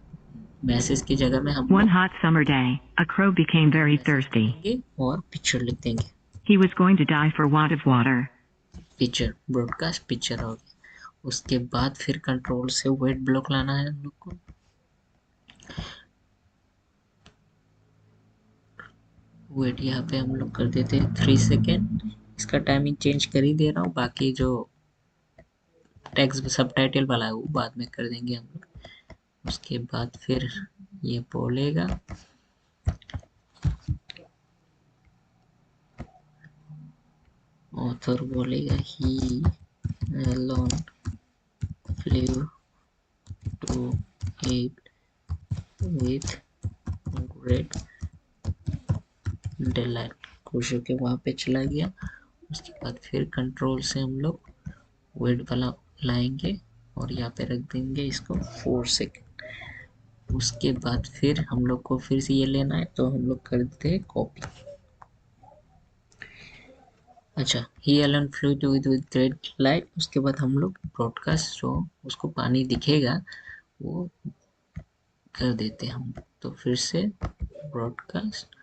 मैसेज की जगह में हम One लोग hot summer day, a crow became very message thirsty. लिखेंगे और पिक्चर लिख देंगे। He was going to die for want of water. Picture broadcast picture हो गया। उसके बाद फिर कंट्रोल से वेट ब्लॉक लाना है हम लोग को। वेट यहाँ पे हम लोग कर देते हैं 3 सेकेंड। इसका टाइमिंग चेंज कर ही दे रहा हूँ, बाकी जो टेक्स्ट सबटाइटल वाला है वो बाद में कर देंगे हम लोग। उसके बाद फिर ये बोलेगा ऑथर बोलेगा ही alone flew to it with great delight। खुश होके वहां पे चला गया। उसके बाद फिर कंट्रोल से हम लोग वेट वाला लाएंगे और यहाँ पे रख देंगे इसको 4 सेकेंड। उसके बाद फिर हम लोग को फिर से ये लेना है, तो हम लोग कर देते हैं कॉपी। अच्छा, ही अलन फ्लूइड विद ग्रेट लाइट। उसके बाद हम लोग ब्रॉडकास्ट जो उसको पानी दिखेगा वो कर देते हैं हम। तो फिर से ब्रॉडकास्ट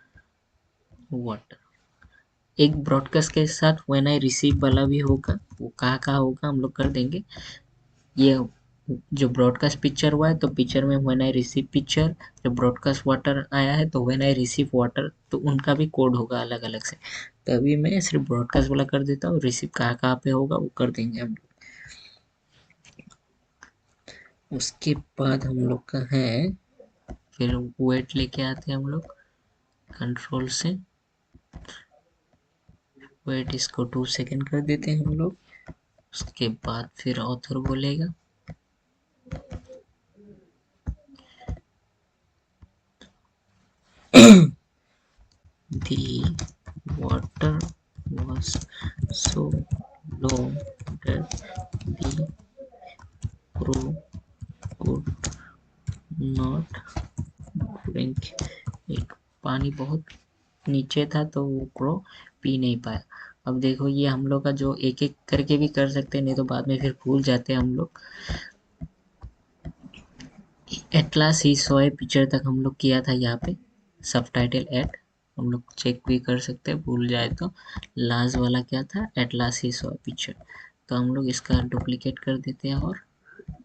वाटर। एक ब्रॉडकास्ट के साथ व्हेन आई रिसीव वाला भी होगा, वो कहाँ होगा हम लोग कर देंगे। ये जो ब्रॉडकास्ट पिक्चर हुआ है तो पिक्चर में व्हेन आई रिसीव पिक्चर, जो ब्रॉडकास्ट वाटर आया है तो व्हेन आई रिसीव वाटर, तो उनका भी कोड होगा अलग अलग से। तो अभी मैं सिर्फ ब्रॉडकास्ट वाला कर देता हूँ, रिसीव कहाँ पे होगा वो कर देंगे हम लोग। उसके बाद हम लोग का है फिर वेट लेके आते हैं हम लोग कंट्रोल से। वेट इसको 2 सेकेंड कर देते हैं हम लोग। उसके बाद फिर ऑथर बोलेगा the water was so low that the crow could not drink it। पानी बहुत नीचे था तो वो क्रो पी नहीं पाया। अब देखो ये हम लोग का जो एक एक करके भी कर सकते हैं, नहीं तो बाद में फिर भूल जाते हैं हम लोग। एटलास ही सोए पिक्चर तक हम लोग किया था यहाँ पे, सबटाइटल ऐड हम लोग चेक भी कर सकते हैं भूल जाए तो। लास्ट वाला क्या था, एटलास ही सोए पिक्चर। तो हम लोग इसका डुप्लीकेट कर देते हैं और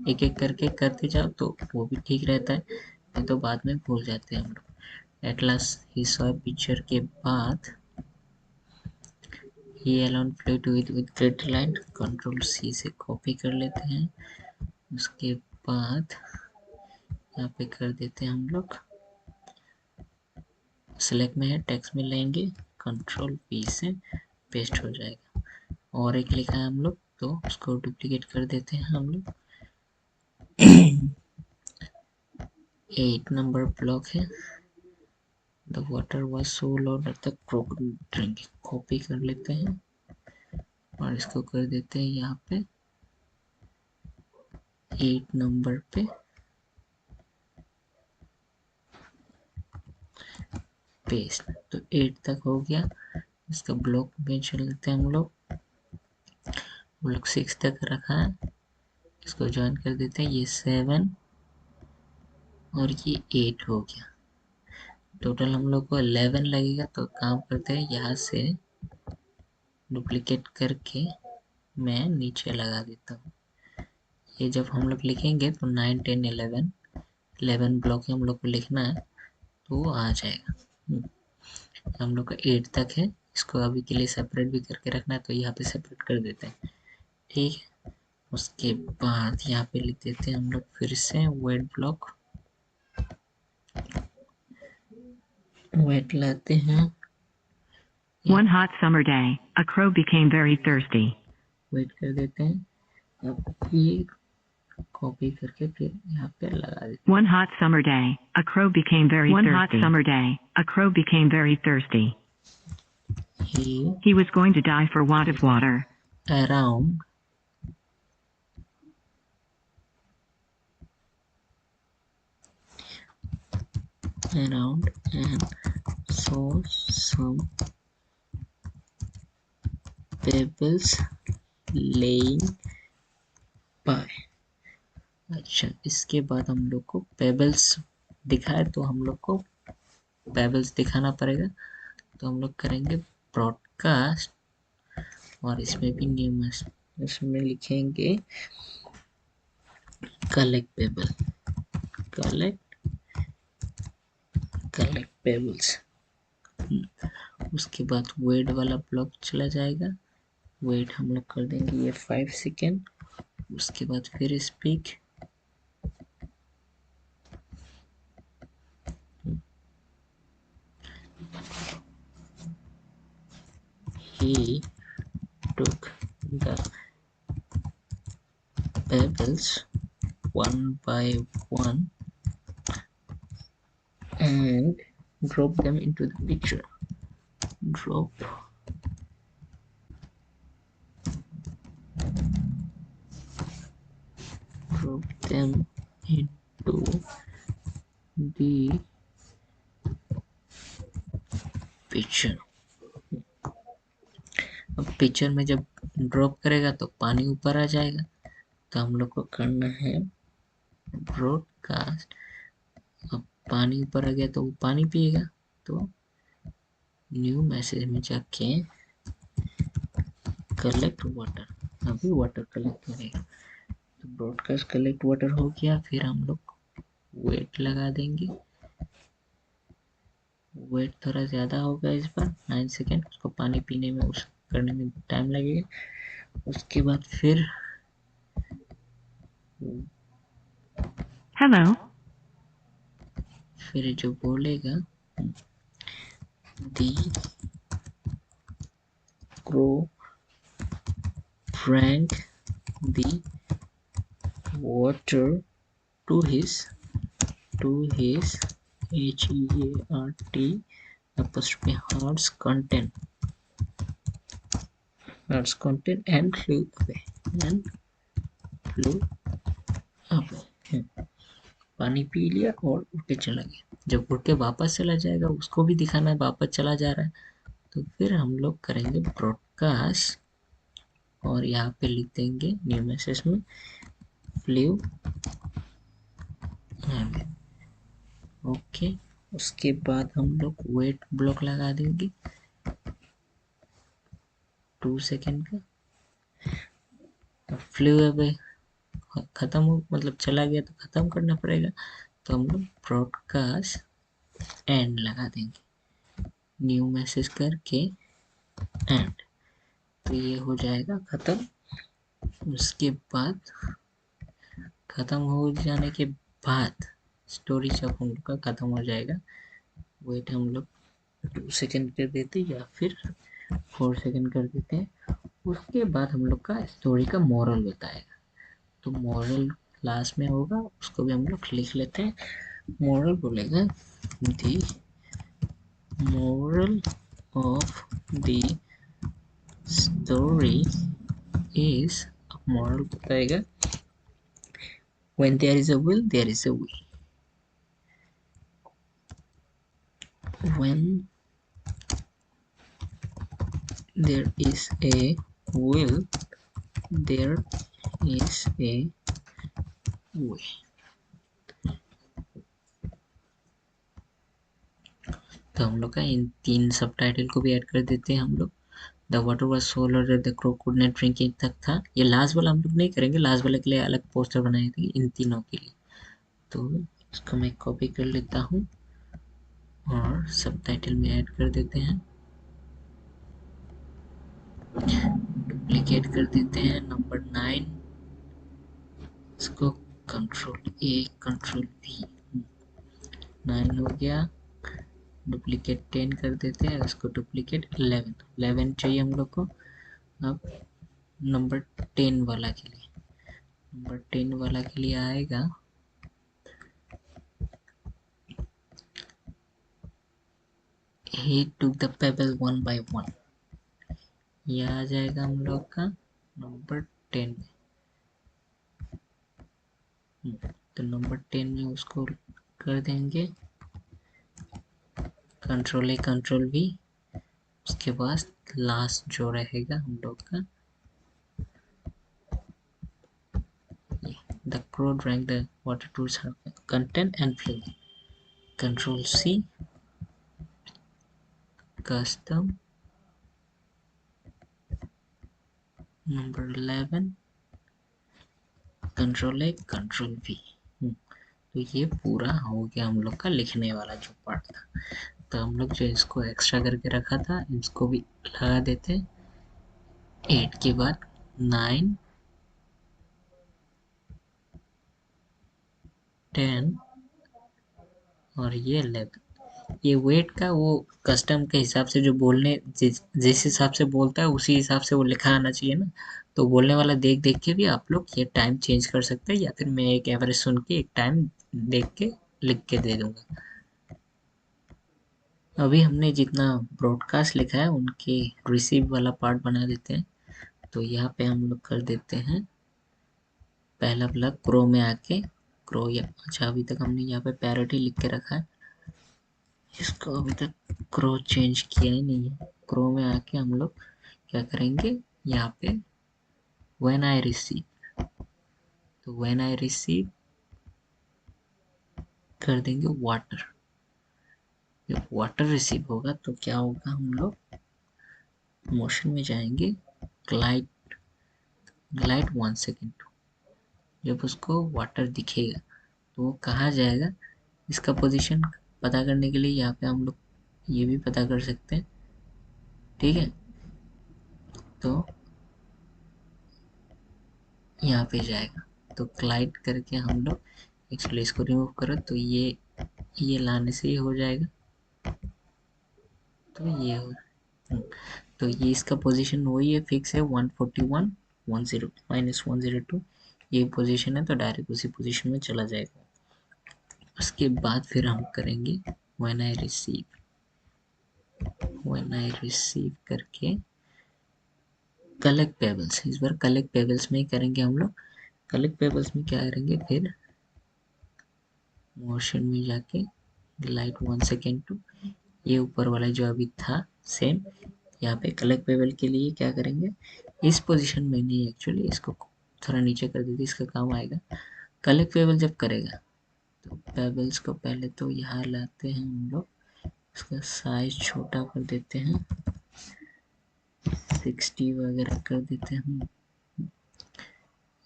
एक एक करके करते जाओ तो वो भी ठीक रहता है, नहीं तो बाद में भूल जाते हैं हम लोग। एटलास ही सोए पिक्चर के बाद he alone flat with great line, control C से कॉपी कर लेते हैं। उसके बाद यहाँ पे कर देते हैं हम लोग, सेलेक्ट में है टेक्स्ट में लेंगे, कंट्रोल पी से पेस्ट हो जाएगा। और एक लिखा है हम लोग, तो उसको डुप्लीकेट कर देते हैं हम लोग। 8 नंबर ब्लॉक है, the water was so low that the crocodile drink. Copy कर लेते हैं और इसको कर देते हैं यहाँ पे 8 नंबर पे पेस्ट। तो 8 तक हो गया। इसका ब्लॉक में चल लेते हैं हम लोग 6 तक रखा है, इसको ज्वाइन कर देते हैं। ये 7 और ये 8 हो गया। टोटल हम लोग को 11 लगेगा। तो काम करते हैं, यहाँ से डुप्लीकेट करके मैं नीचे लगा देता हूँ। ये जब हम लोग लिखेंगे तो 9, 10, 11 ब्लॉक हम लोग को लिखना है, तो वो आ जाएगा। हम लोग का 8 तक है, इसको अभी के लिए सेपरेट भी करके रखना है, तो यहाँ पे सेपरेट कर देते हैं। ठीक है, उसके बाद यहाँ पे लिख देते हैं हम लोग फिर से वेट ब्लॉक। वेट लाते हैं। One hot summer day, a crow became very thirsty. Wait कर देते हैं। अब ये कॉपी करके फिर यहाँ पे लगा देते One hot summer day, a crow became very thirsty. One hot summer day, a crow became very thirsty. हैं। He was going to die for want of water. Around and saw some pebbles laying by। अच्छा, इसके बाद हम लोग को pebbles दिखाए, तो हम लोग को पेबल्स दिखाना पड़ेगा। तो हम लोग करेंगे ब्रॉडकास्ट और इसमें भी न्यू इसमें लिखेंगे कलेक्ट पेबल, कलेक्ट पेबल्स। उसके बाद वेट वाला ब्लॉक चला जाएगा। वेट हम लोग कर देंगे ये 5 सेकेंड। उसके बाद फिर speak, he took the pebbles one by one and dropped them into the pitcher. Drop them into the pitcher। अब पिक्चर में जब ड्रॉप करेगा तो पानी ऊपर आ जाएगा। तो हम लोग को करना है ब्रॉडकास्ट। अब पानी ऊपर आ गया तो वो पानी पिएगा। तो न्यू मैसेज में जाके कलेक्ट वाटर, अभी वाटर कलेक्ट करेगा। तो ब्रॉडकास्ट कलेक्ट वाटर हो गया। फिर हम लोग वेट लगा देंगे। वेट थोड़ा ज़्यादा होगा इस बार, 9 सेकेंड। उसको पानी पीने में उस करने में टाइम लगेगा। उसके बाद फिर Hello. फिर जो बोलेगा दी crow drank the water to his heart's content and flew away। पानी पी लिया और उड़ के चला गया। जब उड़ के वापस चला जाएगा, उसको भी दिखाना है वापस चला जा रहा है। तो फिर हम लोग करेंगे ब्रॉडकास्ट और यहाँ पे लिख देंगे न्यू मैसेज में फ्लू। ओके, उसके बाद हम लोग वेट ब्लॉक लगा देंगे 2 सेकेंड का। फ्लू अवे खत्म हो, मतलब चला गया तो खत्म करना पड़ेगा। तो हम लोग ब्रॉडकास्ट एंड लगा देंगे न्यू मैसेज करके एंड। तो ये हो जाएगा खत्म। उसके बाद खत्म हो जाने के बाद स्टोरी जब हम लोग का खत्म हो जाएगा, वेट हम लोग 2 सेकेंड कर देते या फिर 4 सेकेंड कर देते हैं। उसके बाद हम लोग का स्टोरी का मॉरल बताएगा। तो मॉरल लास्ट में होगा, उसको भी हम लोग लिख लेते हैं। मॉरल बोलेगा दी moral of the story is, moral बताएगा when there is a will there is a way, when there is a will there is a way। तो हम लोग का इन 3 सब टाइटल को भी ऐड कर देते हैं हम लोग। The water was so loaded the crow could not drink it तक था। ये लास्ट वाला हम लोग नहीं करेंगे, लास्ट वाले के लिए अलग पोस्टर बनाए थे इन तीनों के लिए। तो इसको मैं कॉपी कर लेता हूँ और सब टाइटल में ऐड कर देते हैं, डुप्लीकेट कर देते हैं। नंबर 9 इसको कंट्रोल ए कंट्रोल वी, 9 हो गया। डुप्लीकेट 10 कर देते हैं, इसको डुप्लीकेट 11 चाहिए हम लोग को। अब नंबर 10 वाला के लिए, नंबर 10 वाला के लिए आएगा he took the pebble one by one। ये आ जाएगा हम लोग का नंबर 10 में। तो नंबर 10 में उसको कर देंगे कंट्रोल ए कंट्रोल वी। उसके बाद लास्ट जो रहेगा हम लोग का the crow drank the water to its content and flavor, control C custom number 11 control A control we. तो ये पूरा हो गया हम लोग का लिखने वाला जो पार्ट था। तो हम लोग जो इसको एक्स्ट्रा करके रखा था इसको भी लगा देते। 8 के बाद 9 10 और ये 11। ये वेट का वो कस्टम के हिसाब से जो बोलने जिस हिसाब से बोलता है उसी हिसाब से वो लिखा आना चाहिए ना। तो बोलने वाला देख देख के भी आप लोग ये टाइम चेंज कर सकते हैं, या फिर मैं एक एवरेज सुन के एक टाइम देख के लिख के दे दूंगा। अभी हमने जितना ब्रॉडकास्ट लिखा है उनके रिसीव वाला पार्ट बना देते हैं। तो यहाँ पे हम लोग कर देते हैं पहला वाला क्रो में आके क्रो, या अच्छा अभी तक हमने यहाँ पे पैरट ही लिख के रखा है, इसको अभी तक क्रो चेंज किया ही नहीं है। क्रो में आके हम लोग क्या करेंगे यहाँ पे व्हेन आई रिसीव, तो व्हेन आई रिसीव कर देंगे वाटर। जब वाटर रिसीव होगा तो क्या होगा, हम लोग मोशन में जाएंगे, ग्लाइड ग्लाइड 1 सेकेंड। जब उसको वाटर दिखेगा तो वो कहाँ जाएगा, इसका पोजीशन पता करने के लिए यहाँ पे हम लोग ये भी पता कर सकते हैं। ठीक है, तो यहाँ पे जाएगा। तो ग्लाइड करके हम लोग एक्चुअली इसको रिमूव करो तो ये लाने से ही हो जाएगा। तो ये हो, तो ये इसका पोजीशन वही है, फिक्स है 141 10 -102 ये पोजीशन है, तो डायरेक्ट उसी पोजीशन में चला जाएगा। उसके बाद फिर हम करेंगे व्हेन आई रिसीव करके कलेक्ट पेबल्स। इस बार कलेक्ट पेबल्स में ही करेंगे हम लोग। कलेक्ट पेबल्स में क्या करेंगे, फिर मोशन में जाके ग्लाइड 1 सेकेंड टू ये ऊपर वाला जो अभी था सेम, यहाँ पे कलेक्ट पेबल के लिए क्या करेंगे, इस पोजीशन में नहीं, एक्चुअली इसको थोड़ा नीचे कर देते, इसका काम आएगा। कलेक्ट पेबल जब करेगा तो पेबल्स को पहले तो यहाँ लाते हैं हम लोग, इसका साइज छोटा कर देते हैं, 60 वगैरह कर देते हैं,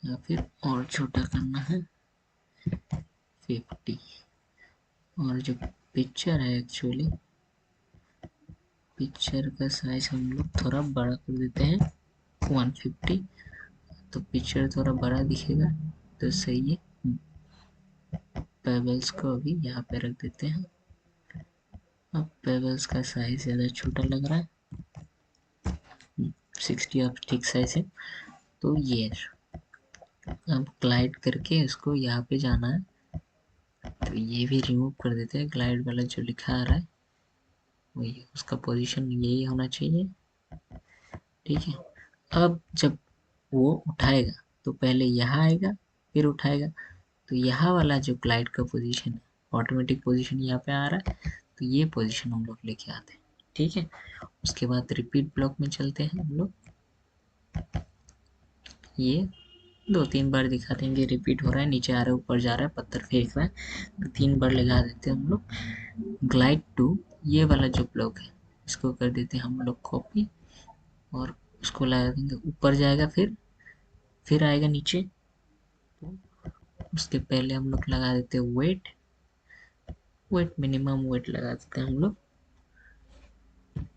या फिर और छोटा करना है 50। और जो पिक्चर है एक्चुअली पिक्चर का साइज हम लोग थोड़ा बड़ा कर देते हैं 150, तो पिक्चर थोड़ा बड़ा दिखेगा तो सही है। पेबल्स को अभी यहाँ पे रख देते हैं। अब पेबल्स का साइज ज़्यादा छोटा लग रहा है, 60 ऑफ ठीक साइज है। तो ये अब ग्लाइड करके इसको यहाँ पे जाना है, तो ये भी रिमूव कर देते हैं। ग्लाइड वाला जो लिखा आ रहा है वही, उसका पोजीशन यही होना चाहिए। ठीक है, अब जब वो उठाएगा तो पहले यहाँ आएगा फिर उठाएगा, तो यहाँ वाला जो ग्लाइड का पोजीशन है, ऑटोमेटिक पोजीशन यहाँ पे आ रहा है, तो ये पोजीशन हम लोग लेके आते हैं। ठीक है, उसके बाद रिपीट ब्लॉक में चलते हैं हम लोग। ये 2-3 बार दिखा देंगे रिपीट हो रहा है, नीचे आ रहा है ऊपर जा रहा है, पत्थर फेंक रहा है, तो 3 बार लगा देते हैं हम लोग। ग्लाइड टू ये वाला जो ब्लॉक है इसको कर देते हैं हम लोग कॉपी, और उसको लगा देंगे, ऊपर जाएगा फिर आएगा नीचे। तो उसके पहले हम लोग लगा देते हैं वेट मिनिमम वेट लगा देते हैं हम लोग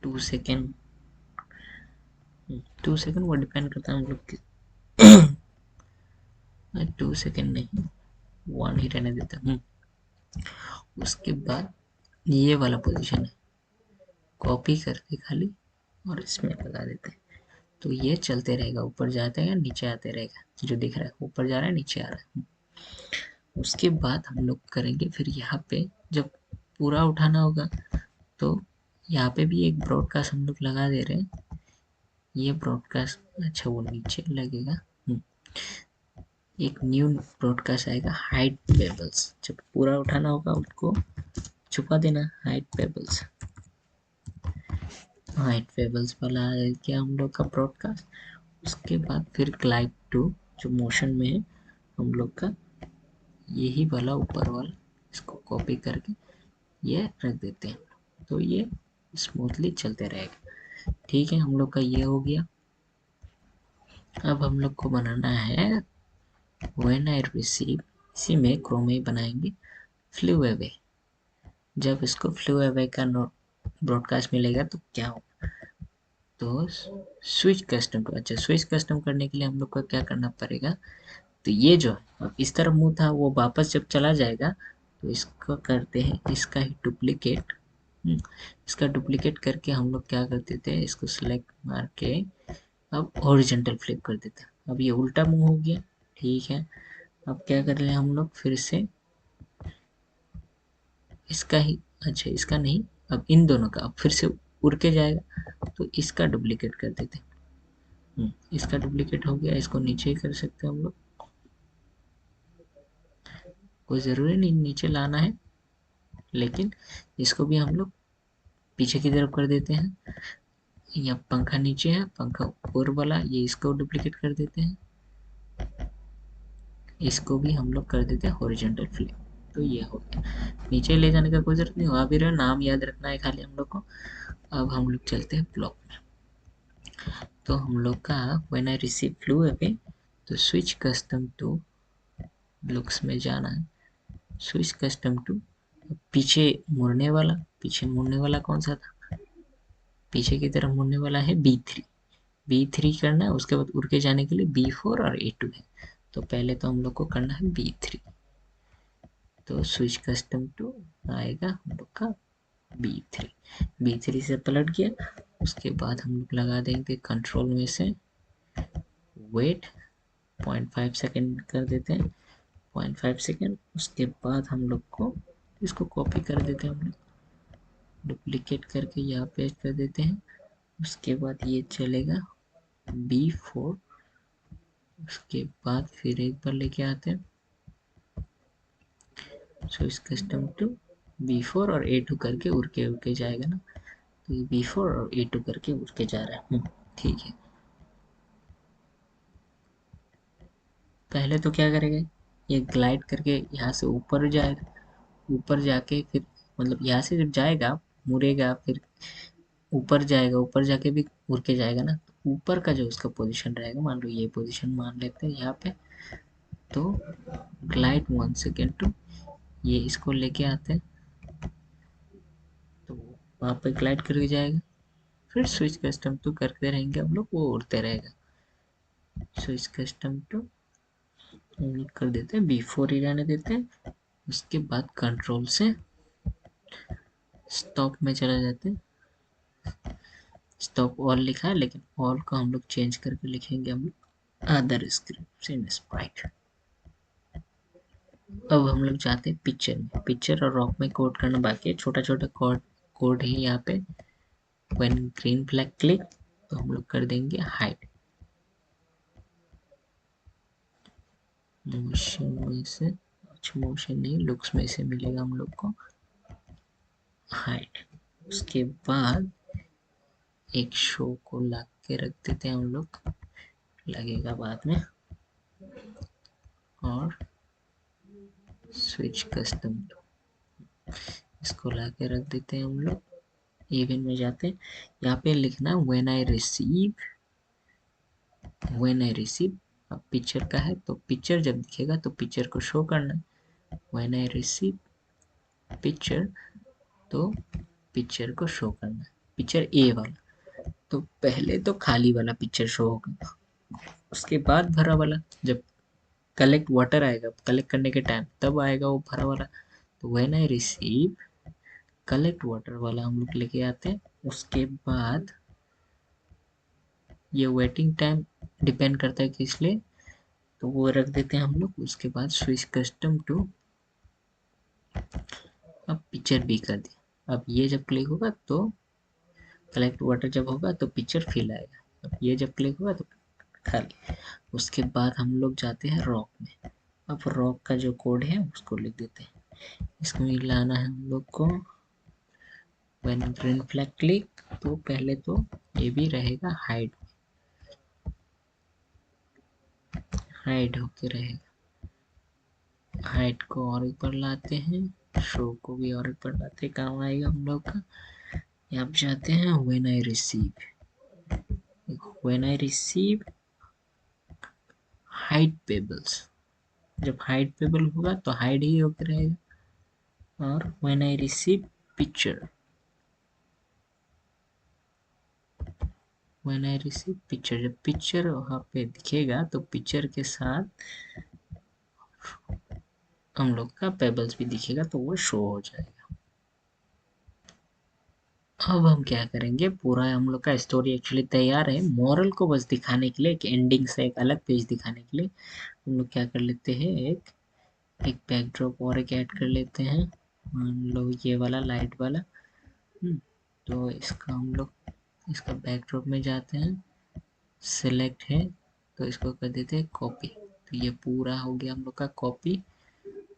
2 सेकेंड। 2 सेकेंड वो डिपेंड करता है हम लोग 2 सेकेंड नहीं 1 ही रहने देते हैं। उसके बाद ये वाला पोजीशन है, कॉपी करके खाली और इसमें लगा देते हैं, तो ये चलते रहेगा, ऊपर जाते हैं नीचे आते रहेगा, जो दिख रहा है ऊपर जा रहा है नीचे आ रहा है। उसके बाद हम लोग करेंगे फिर यहाँ पे जब पूरा उठाना होगा, तो यहाँ पे भी एक ब्रॉडकास्ट हम लोग लगा दे रहे हैं। ये ब्रॉडकास्ट अच्छा वो नीचे लगेगा। एक न्यू ब्रॉडकास्ट आएगा हाइड पेबल्स, जब पूरा उठाना होगा उसको छुपा देना, हाइड पेबल्स वाला आ गया हम लोग का ब्रॉडकास्ट। उसके बाद फिर ग्लाइड टू जो मोशन में है हम लोग का, यही वाला ऊपर वाला इसको कॉपी करके ये रख देते हैं, तो ये स्मूथली चलते रहेगा। ठीक है, हम लोग का ये हो गया। अब हम लोग को बनाना है व्हेन आई रिसीव, इसी में क्रोमे बनाएंगे फ्लू अवे। जब इसको फ्लू अवे का ब्रॉडकास्ट मिलेगा तो क्या होगा, तो स्विच कस्टम को, अच्छा स्विच कस्टम करने के लिए हम लोग को क्या करना पड़ेगा, तो ये जो है अब इस तरफ मुंह था वो वापस जब चला जाएगा, तो इसको करते हैं इसका ही डुप्लीकेट। इसका डुप्लीकेट करके हम लोग क्या कर देते हैं, इसको सिलेक्ट मार के अब हॉरिजॉन्टल फ्लिप कर देते हैं। अब ये उल्टा मुंह हो गया। ठीक है, अब क्या कर रहे हैं हम लोग फिर से इसका ही, अच्छा इसका नहीं, अब इन दोनों का अब फिर से उड़ के जाएगा, तो इसका डुप्लीकेट कर देते हैं। इसका डुप्लीकेट हो गया, इसको नीचे ही कर सकते हैं हम लोग, कोई ज़रूरी नहीं नीचे लाना है, लेकिन इसको भी हम लोग पीछे की तरफ कर देते हैं। या पंखा नीचे है, पंखा ऊपर वाला, ये इसको डुप्लीकेट कर देते हैं, इसको भी हम लोग कर देते हैं हॉरिजॉन्टल फ्लिप। तो ये हो गया, नीचे ले जाने का कोई जरूरत नहीं, वहाँ भी रहे, नाम याद रखना है खाली हम लोग को। अब हम लोग चलते हैं ब्लॉक में, तो हम लोग का when I receive flu away, तो स्विच कस्टम टू ब्लॉक्स में जाना है, स्विच कस्टम टू पीछे मुड़ने वाला कौन सा था, पीछे की तरफ मुड़ने वाला है B3 करना है। उसके बाद उड़ के जाने के लिए B4 और A2 है, तो पहले तो हम लोग को करना है B3, तो स्विच कस्टम टू आएगा हम लोग का B3 से पलट गया। उसके बाद हम लोग लगा देंगे कंट्रोल में से वेट 0.5 सेकेंड कर देते हैं, 0.5 सेकेंड। उसके बाद हम लोग को इसको कॉपी कर देते हैं, हम लोग डुप्लीकेट करके यहाँ पेस्ट कर देते हैं। उसके बाद ये चलेगा B4, उसके बाद फिर एक बार लेके आते हैं, सो इस कस्टम टू B4 और A2 करके उड़ के जाएगा ना, तो ये B4 और A2 करके उड़ के जा रहा है। ठीक है, पहले तो क्या करेगा, ये ग्लाइड करके यहाँ से ऊपर जाएगा, ऊपर जाके फिर मतलब यहाँ से जब जाएगा मुड़ेगा, फिर ऊपर जाएगा, ऊपर जाके भी उड़ के जाएगा ना, तो ऊपर का जो उसका पोजीशन रहेगा, मान लो ये पोजीशन मान लेते हैं यहाँ पे, तो ग्लाइड 1 सेकेंड टू ये इसको लेके आते हैं, तो वहाँ पे ग्लाइड करके जाएगा, फिर स्विच कस्टम टू करते रहेंगे हम लोग, वो उड़ते रहेगा। स्विच कस्टम टू कर देते हैं, B4 ही रहने देते हैं। उसके बाद कंट्रोल से स्टॉप में चला जाते हैं, स्टॉप ऑल लिखा है, लेकिन ऑल को हम लोग चेंज करके लिखेंगे हम लोग अदर स्क्रिप्ट इन स्प्राइट। अब हम लोग जाते हैं पिक्चर में। पिक्चर और रॉक में कोड करना बाकी है, छोटा छोटा कोड है यहाँ पे। व्हेन ग्रीन फ्लैग क्लिक तो हम लोग कर देंगे हाइड। मोशन में से, अच्छा मोशन नहीं, लुक्स में से मिलेगा हम लोग को हाइड। उसके बाद एक शो को ला के रख देते हैं हम लोग, लगेगा बाद में। और स्विच कस्टम इसको ला के रख देते हैं हम लोग। इवेंट में जाते हैं, यहाँ पे लिखना व्हेन आई रिसीव। अब पिक्चर का है तो पिक्चर जब दिखेगा तो पिक्चर को शो करना है। व्हेन आई रिसीव पिक्चर तो पिक्चर को शो करना है, पिक्चर ए वाला। तो पहले तो खाली वाला पिक्चर शो होगा, उसके बाद भरा वाला। जब कलेक्ट वाटर आएगा, कलेक्ट करने के टाइम, तब आएगा वो भरा वाला। तो when I receive collect water वाला हम लोग लेके आते हैं। उसके बाद ये वेटिंग टाइम डिपेंड करता है किस लिए, तो वो रख देते हैं हम लोग। उसके बाद स्विच कस्टम टू, अब पिक्चर भी कर दिया। अब ये जब क्लिक होगा तो कलेक्ट वाटर जब होगा तो पिक्चर फिल आएगा, अब ये जब क्लिक होगा तो खाली। उसके बाद हम लोग जाते हैं रॉक में। अब रॉक का जो कोड है उसको लिख देते हैं। इसको लाना है हम लोग को व्हेन ग्रीन फ्लैग क्लिक, तो पहले तो ये भी रहेगा हाइड, हाइड होके रहेगा। हाइड को और ऊपर लाते हैं, शो को भी और ऊपर लाते, काम आएगा हम लोग का। यहाँ पे जाते हैं when I receive, when I receive hide pebbles. जब हाइड पेबल होगा तो हाइड ही होकर रहेगा। और when I receive picture, when I receive picture, जब पिक्चर वहाँ पे दिखेगा तो पिक्चर के साथ हम लोग का पेबल्स भी दिखेगा, तो वो शो हो जाएगा। अब हम क्या करेंगे, पूरा हम लोग का स्टोरी एक्चुअली तैयार है। मॉरल को बस दिखाने के लिए, कि एंडिंग से एक अलग पेज दिखाने के लिए हम लोग क्या कर लेते हैं, एक बैकड्रॉप और एक ऐड कर लेते हैं। मान लो ये वाला लाइट वाला। तो इसका हम लोग इसका बैकड्रॉप में जाते हैं, सिलेक्ट है तो इसको कर देते हैं कॉपी। तो ये पूरा हो गया हम लोग का कॉपी।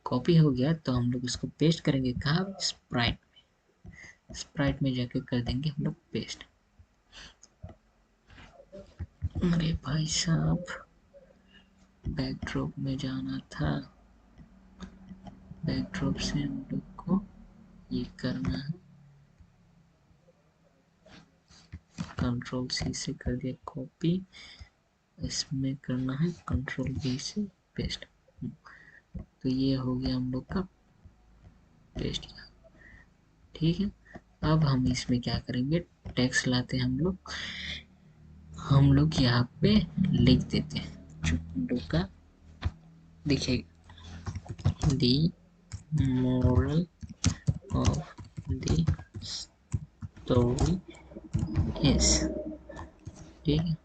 कॉपी हो गया तो हम लोग इसको पेस्ट करेंगे कहाँ, स्प्राइट में। स्प्राइट में जाके कर देंगे हम लोग पेस्ट। अरे भाई साहब, बैकड्रॉप में जाना था, बैकड्रॉप से हम लोग को ये करना है, कंट्रोल सी से कर दिया कॉपी, इसमें करना है कंट्रोल वी से पेस्ट। तो ये हो गया हम लोग का पेस्ट किया, ठीक है। अब हम इसमें क्या करेंगे, टेक्स्ट लाते हैं हम लोग यहाँ पे लिख देते हैं जो हम लोग का दिखेगा, the moral of the story is, ठीक है।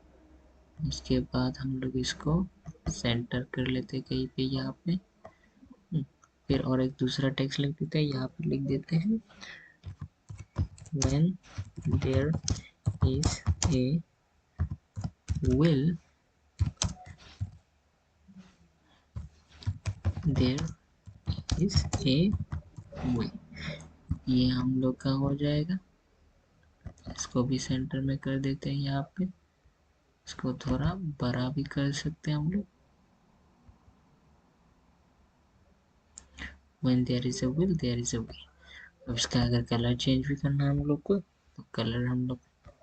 उसके बाद हम लोग इसको सेंटर कर लेते कहीं पे यहाँ पे। फिर और एक दूसरा टेक्स्ट लिख देते हैं, यहाँ पे लिख देते हैं when there is a will there is a way, ये हम लोग का हो जाएगा। इसको भी सेंटर में कर देते हैं यहाँ पे, इसको थोड़ा बड़ा भी कर सकते हैं हम लोग। when there is a will there is a way। अब इसका अगर कलर चेंज भी करना है हम लोग को, तो कलर हम लोग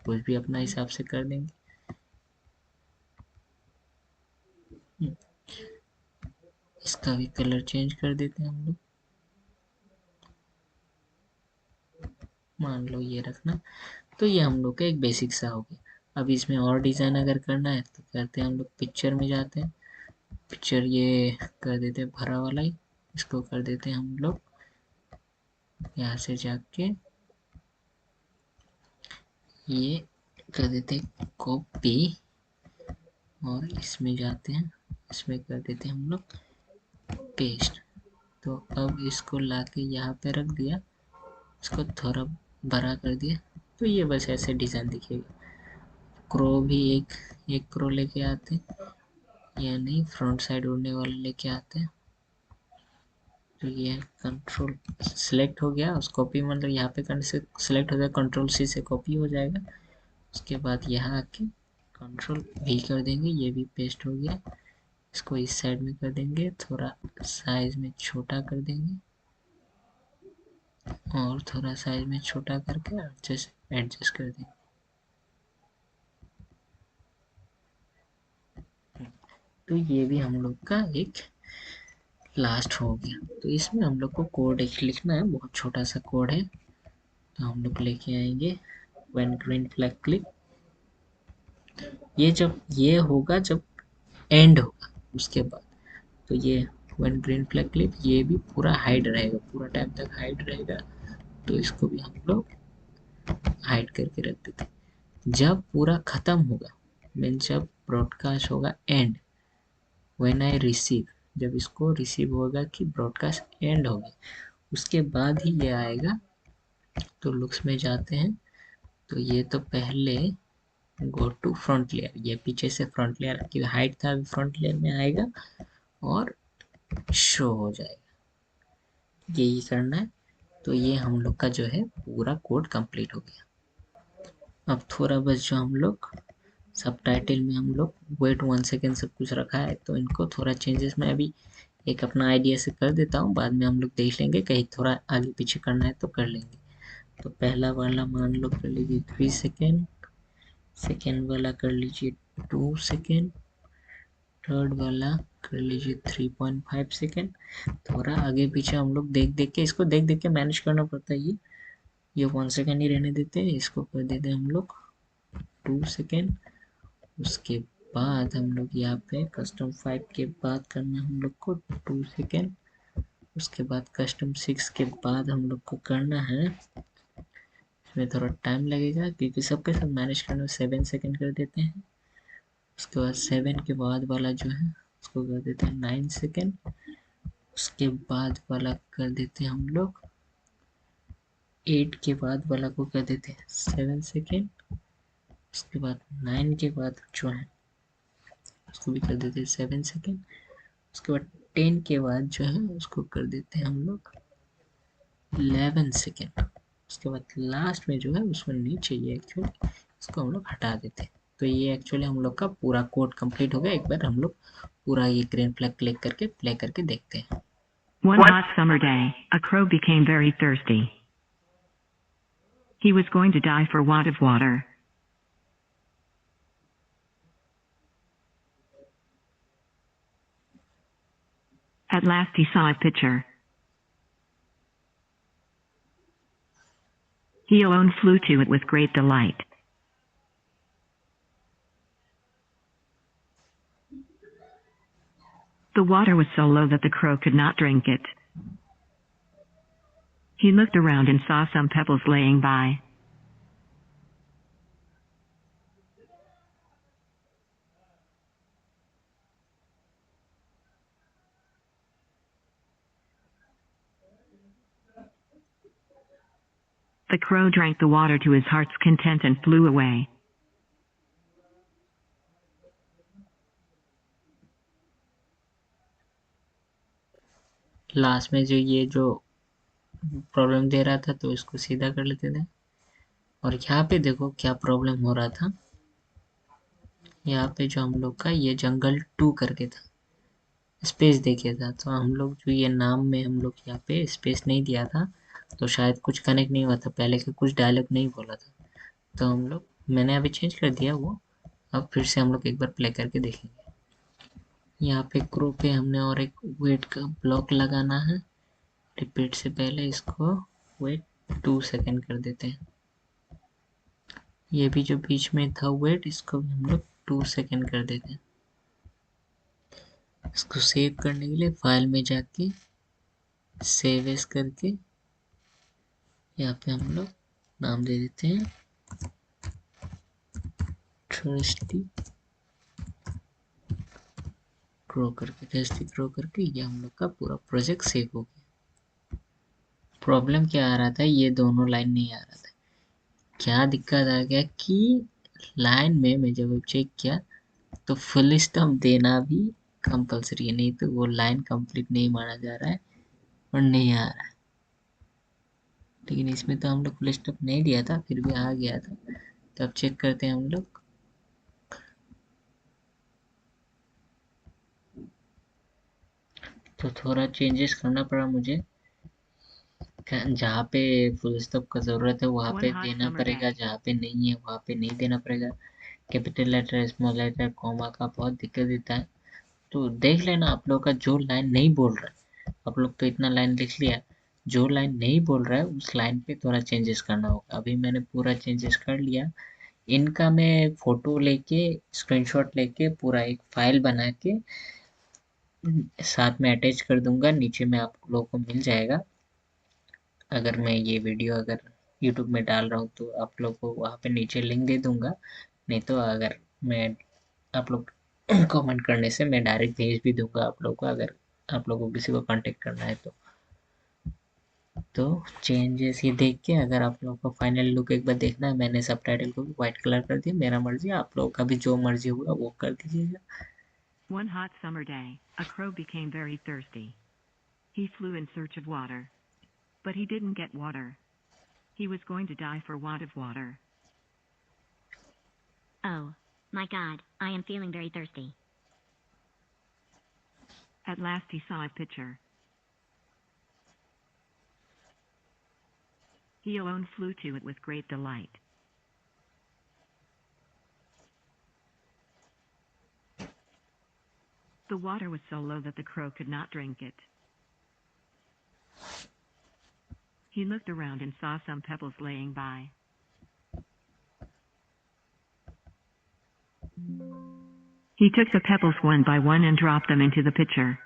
कुछ भी अपना हिसाब से कर देंगे। इसका भी कलर चेंज कर देते हैं हम लोग, मान लो ये रखना। तो ये हम लोग का एक बेसिक सा हो गया। अब इसमें और डिज़ाइन अगर करना है तो करते हैं हम लोग, पिक्चर में जाते हैं, पिक्चर ये कर देते हैं भरा वाला ही, इसको कर देते हैं हम लोग यहाँ से जाके ये कर देते हैं कॉपी और इसमें जाते हैं, इसमें कर देते हैं हम लोग पेस्ट। तो अब इसको लाके यहाँ पे रख दिया, इसको थोड़ा बड़ा कर दिया, तो ये बस ऐसे डिज़ाइन दिखेगा। क्रो भी एक क्रो लेके आते हैं, यानी फ्रंट साइड उड़ने वाला लेके आते हैं। तो ये कंट्रोल सेलेक्ट हो गया, उस कॉपी मतलब यहाँ पे करने से सेलेक्ट हो जाएगा, कंट्रोल सी से कॉपी हो जाएगा। उसके बाद यहाँ आके कंट्रोल वी कर देंगे, ये भी पेस्ट हो गया। इसको इस साइड में कर देंगे, थोड़ा साइज में छोटा कर देंगे और थोड़ा साइज में छोटा करके एडजस्ट कर देंगे। तो ये भी हम लोग का एक लास्ट हो गया। तो इसमें हम लोग को कोड एक लिखना है, बहुत छोटा सा कोड है। तो हम लोग लेके आएंगे व्हेन ग्रीन फ्लैग क्लिक, ये जब ये होगा जब एंड होगा उसके बाद, तो ये व्हेन ग्रीन फ्लैग क्लिक ये भी पूरा हाइड रहेगा, पूरा टाइम तक हाइड रहेगा। तो इसको भी हम लोग हाइड करके रख देते। जब पूरा खत्म होगा मीन जब ब्रॉडकास्ट होगा एंड, व्हेन आई रिसीव, जब इसको रिसीव होगा कि ब्रॉडकास्ट एंड हो गया, उसके बाद ही ये आएगा। तो लुक्स में जाते हैं, तो ये तो पहले गो टू फ्रंट लेयर, ये पीछे से फ्रंट लेयर की हाइट था, फ्रंट लेयर में आएगा और शो हो जाएगा, यही करना है। तो ये हम लोग का जो है पूरा कोड कंप्लीट हो गया। अब थोड़ा बस जो हम लोग सब टाइटल में हम लोग वेट 1 सेकेंड सब कुछ रखा है, तो इनको थोड़ा चेंजेस मैं अभी एक अपना आइडिया से कर देता हूँ, बाद में हम लोग देख लेंगे, कहीं थोड़ा आगे पीछे करना है तो कर लेंगे। तो पहला वाला मान लो कर लीजिए 3 सेकेंड, सेकेंड वाला कर लीजिए 2 सेकेंड, थर्ड वाला कर लीजिए 3.5 सेकेंड। थोड़ा आगे पीछे हम लोग देख देख के, इसको देख देख के मैनेज करना पड़ता है। ये 1 सेकेंड ही रहने देते हैं, इसको कर देते हैं हम लोग 2 सेकेंड। उसके बाद हम लोग यहाँ पे कस्टम 5 के बाद करना है हम लोग को 2 सेकेंड। उसके बाद कस्टम 6 के बाद हम लोग को करना है, इसमें थोड़ा टाइम लगेगा क्योंकि सबके साथ मैनेज करने में 7 सेकेंड कर देते हैं। उसके बाद 7 के बाद वाला जो है उसको कर देते हैं 9 सेकेंड। उसके बाद वाला कर देते हैं हम लोग 8 के बाद वाला को कर देते हैं 7 सेकेंड। उसके बाद 9 के बाद जो है उसको भी कर देते हैं 7 सेकेंड। उसके बाद 10 के बाद जो है उसको कर देते हैं हम लोग 11 सेकेंड। उसके बाद लास्ट में जो है उसमें नीचे ये एक्चुअली इसको हम लोग हटा देते हैं। तो ये एक्चुअली हम लोग का पूरा कोड कंप्लीट हो गया। एक बार हम लोग पूरा ये ग्रीन फ्लैग क्लिक करके प्ले करके देखते हैं। One hot summer day, a crow became very thirsty. He was going to die for want of water. At last he saw a pitcher. He alone flew to it with great delight. The water was so low that the crow could not drink it. He looked around and saw some pebbles laying by. The crow drank the water to his heart's content and flew away. Last में जो ये जो problem दे रहा था तो इसको सीधा कर लेते थे। और यहाँ पे देखो क्या प्रॉब्लम हो रहा था। यहाँ पे जो हम लोग का ये जंगल 2 करके था, स्पेस देखिए था, तो हम लोग जो ये नाम में हम लोग यहाँ पे स्पेस नहीं दिया था, तो शायद कुछ कनेक्ट नहीं हुआ था, पहले के कुछ डायलॉग नहीं बोला था। तो हम लोग मैंने अभी चेंज कर दिया वो। अब फिर से हम लोग एक बार प्ले करके देखेंगे। यहाँ पे क्रो पे हमने और एक वेट का ब्लॉक लगाना है। रिपीट से पहले इसको वेट 2 सेकेंड कर देते हैं। ये भी जो बीच में था वेट, इसको भी हम लोग 2 सेकेंड कर देते हैं। इसको सेव करने के लिए फाइल में जाके सेव एज करके यहाँ पे हम लोग नाम दे देते हैं थर्स्टी क्रो करके ये हम लोग का पूरा प्रोजेक्ट सेव हो गया। प्रॉब्लम क्या आ रहा था, ये दोनों लाइन नहीं आ रहा था। क्या दिक्कत आ गया कि लाइन में मैं जब चेक किया तो फुल स्टॉप देना भी कंपलसरी है, नहीं तो वो लाइन कंप्लीट नहीं माना जा रहा है और नहीं आ रहा है। लेकिन इसमें तो हम लोग फुल स्टॉप नहीं दिया था, फिर भी आ गया था। तो अब चेक करते हैं हम लोग। तो थोड़ा चेंजेस करना पड़ा मुझे, जहाँ पे फुल स्टॉप का ज़रूरत है वहाँ One पे hot देना summer पड़ेगा, day. जहाँ पे नहीं है वहाँ पे नहीं देना पड़ेगा। Capital letter, small letter, comma का बहुत दिक्कत देता है। तो देख लेना आप लोग का जो लाइन नहीं बोल रहा है, आप लोग तो इतना लाइन लिख लिया, जो लाइन नहीं बोल रहा है उस लाइन पे थोड़ा चेंजेस करना होगा। अभी मैंने पूरा चेंजेस कर लिया। इनका मैं फोटो लेके, स्क्रीनशॉट लेके पूरा एक फाइल बना के साथ में अटैच कर दूंगा, नीचे में आप लोगों को मिल जाएगा। अगर मैं ये वीडियो अगर यूट्यूब में डाल रहा हूँ तो आप लोग को वहाँ पे नीचे लिंक दे दूंगा, नहीं तो अगर मैं आप लोग कमेंट करने से मैं डायरेक्ट भेज भी दूंगा आप लोग को, अगर आप लोग को किसी को कांटेक्ट करना है तो चेंजेस ये देख के अगर आप लोग को फाइनल लुक एक बार देखना है, मैंने सबटाइटल को भी व्हाइट कलर कर दिया, मेरा मर्जी, आप लोग का भी जो मर्जी होगा वो कर दीजिएगा। One hot summer day, a crow became very thirsty. He flew in search of water. But he didn't get water. He was going to die for want of water. Oh, my God, I am feeling very thirsty. At last he saw a pitcher. He alone flew to it with great delight. The water was so low that the crow could not drink it. He looked around and saw some pebbles laying by. He took the pebbles one by one and dropped them into the pitcher.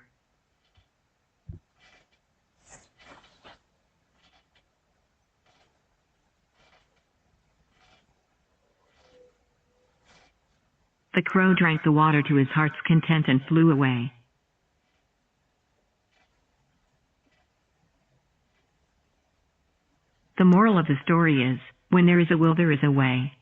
The crow drank the water to his heart's content and flew away. The moral of the story is, when there is a will, there is a way.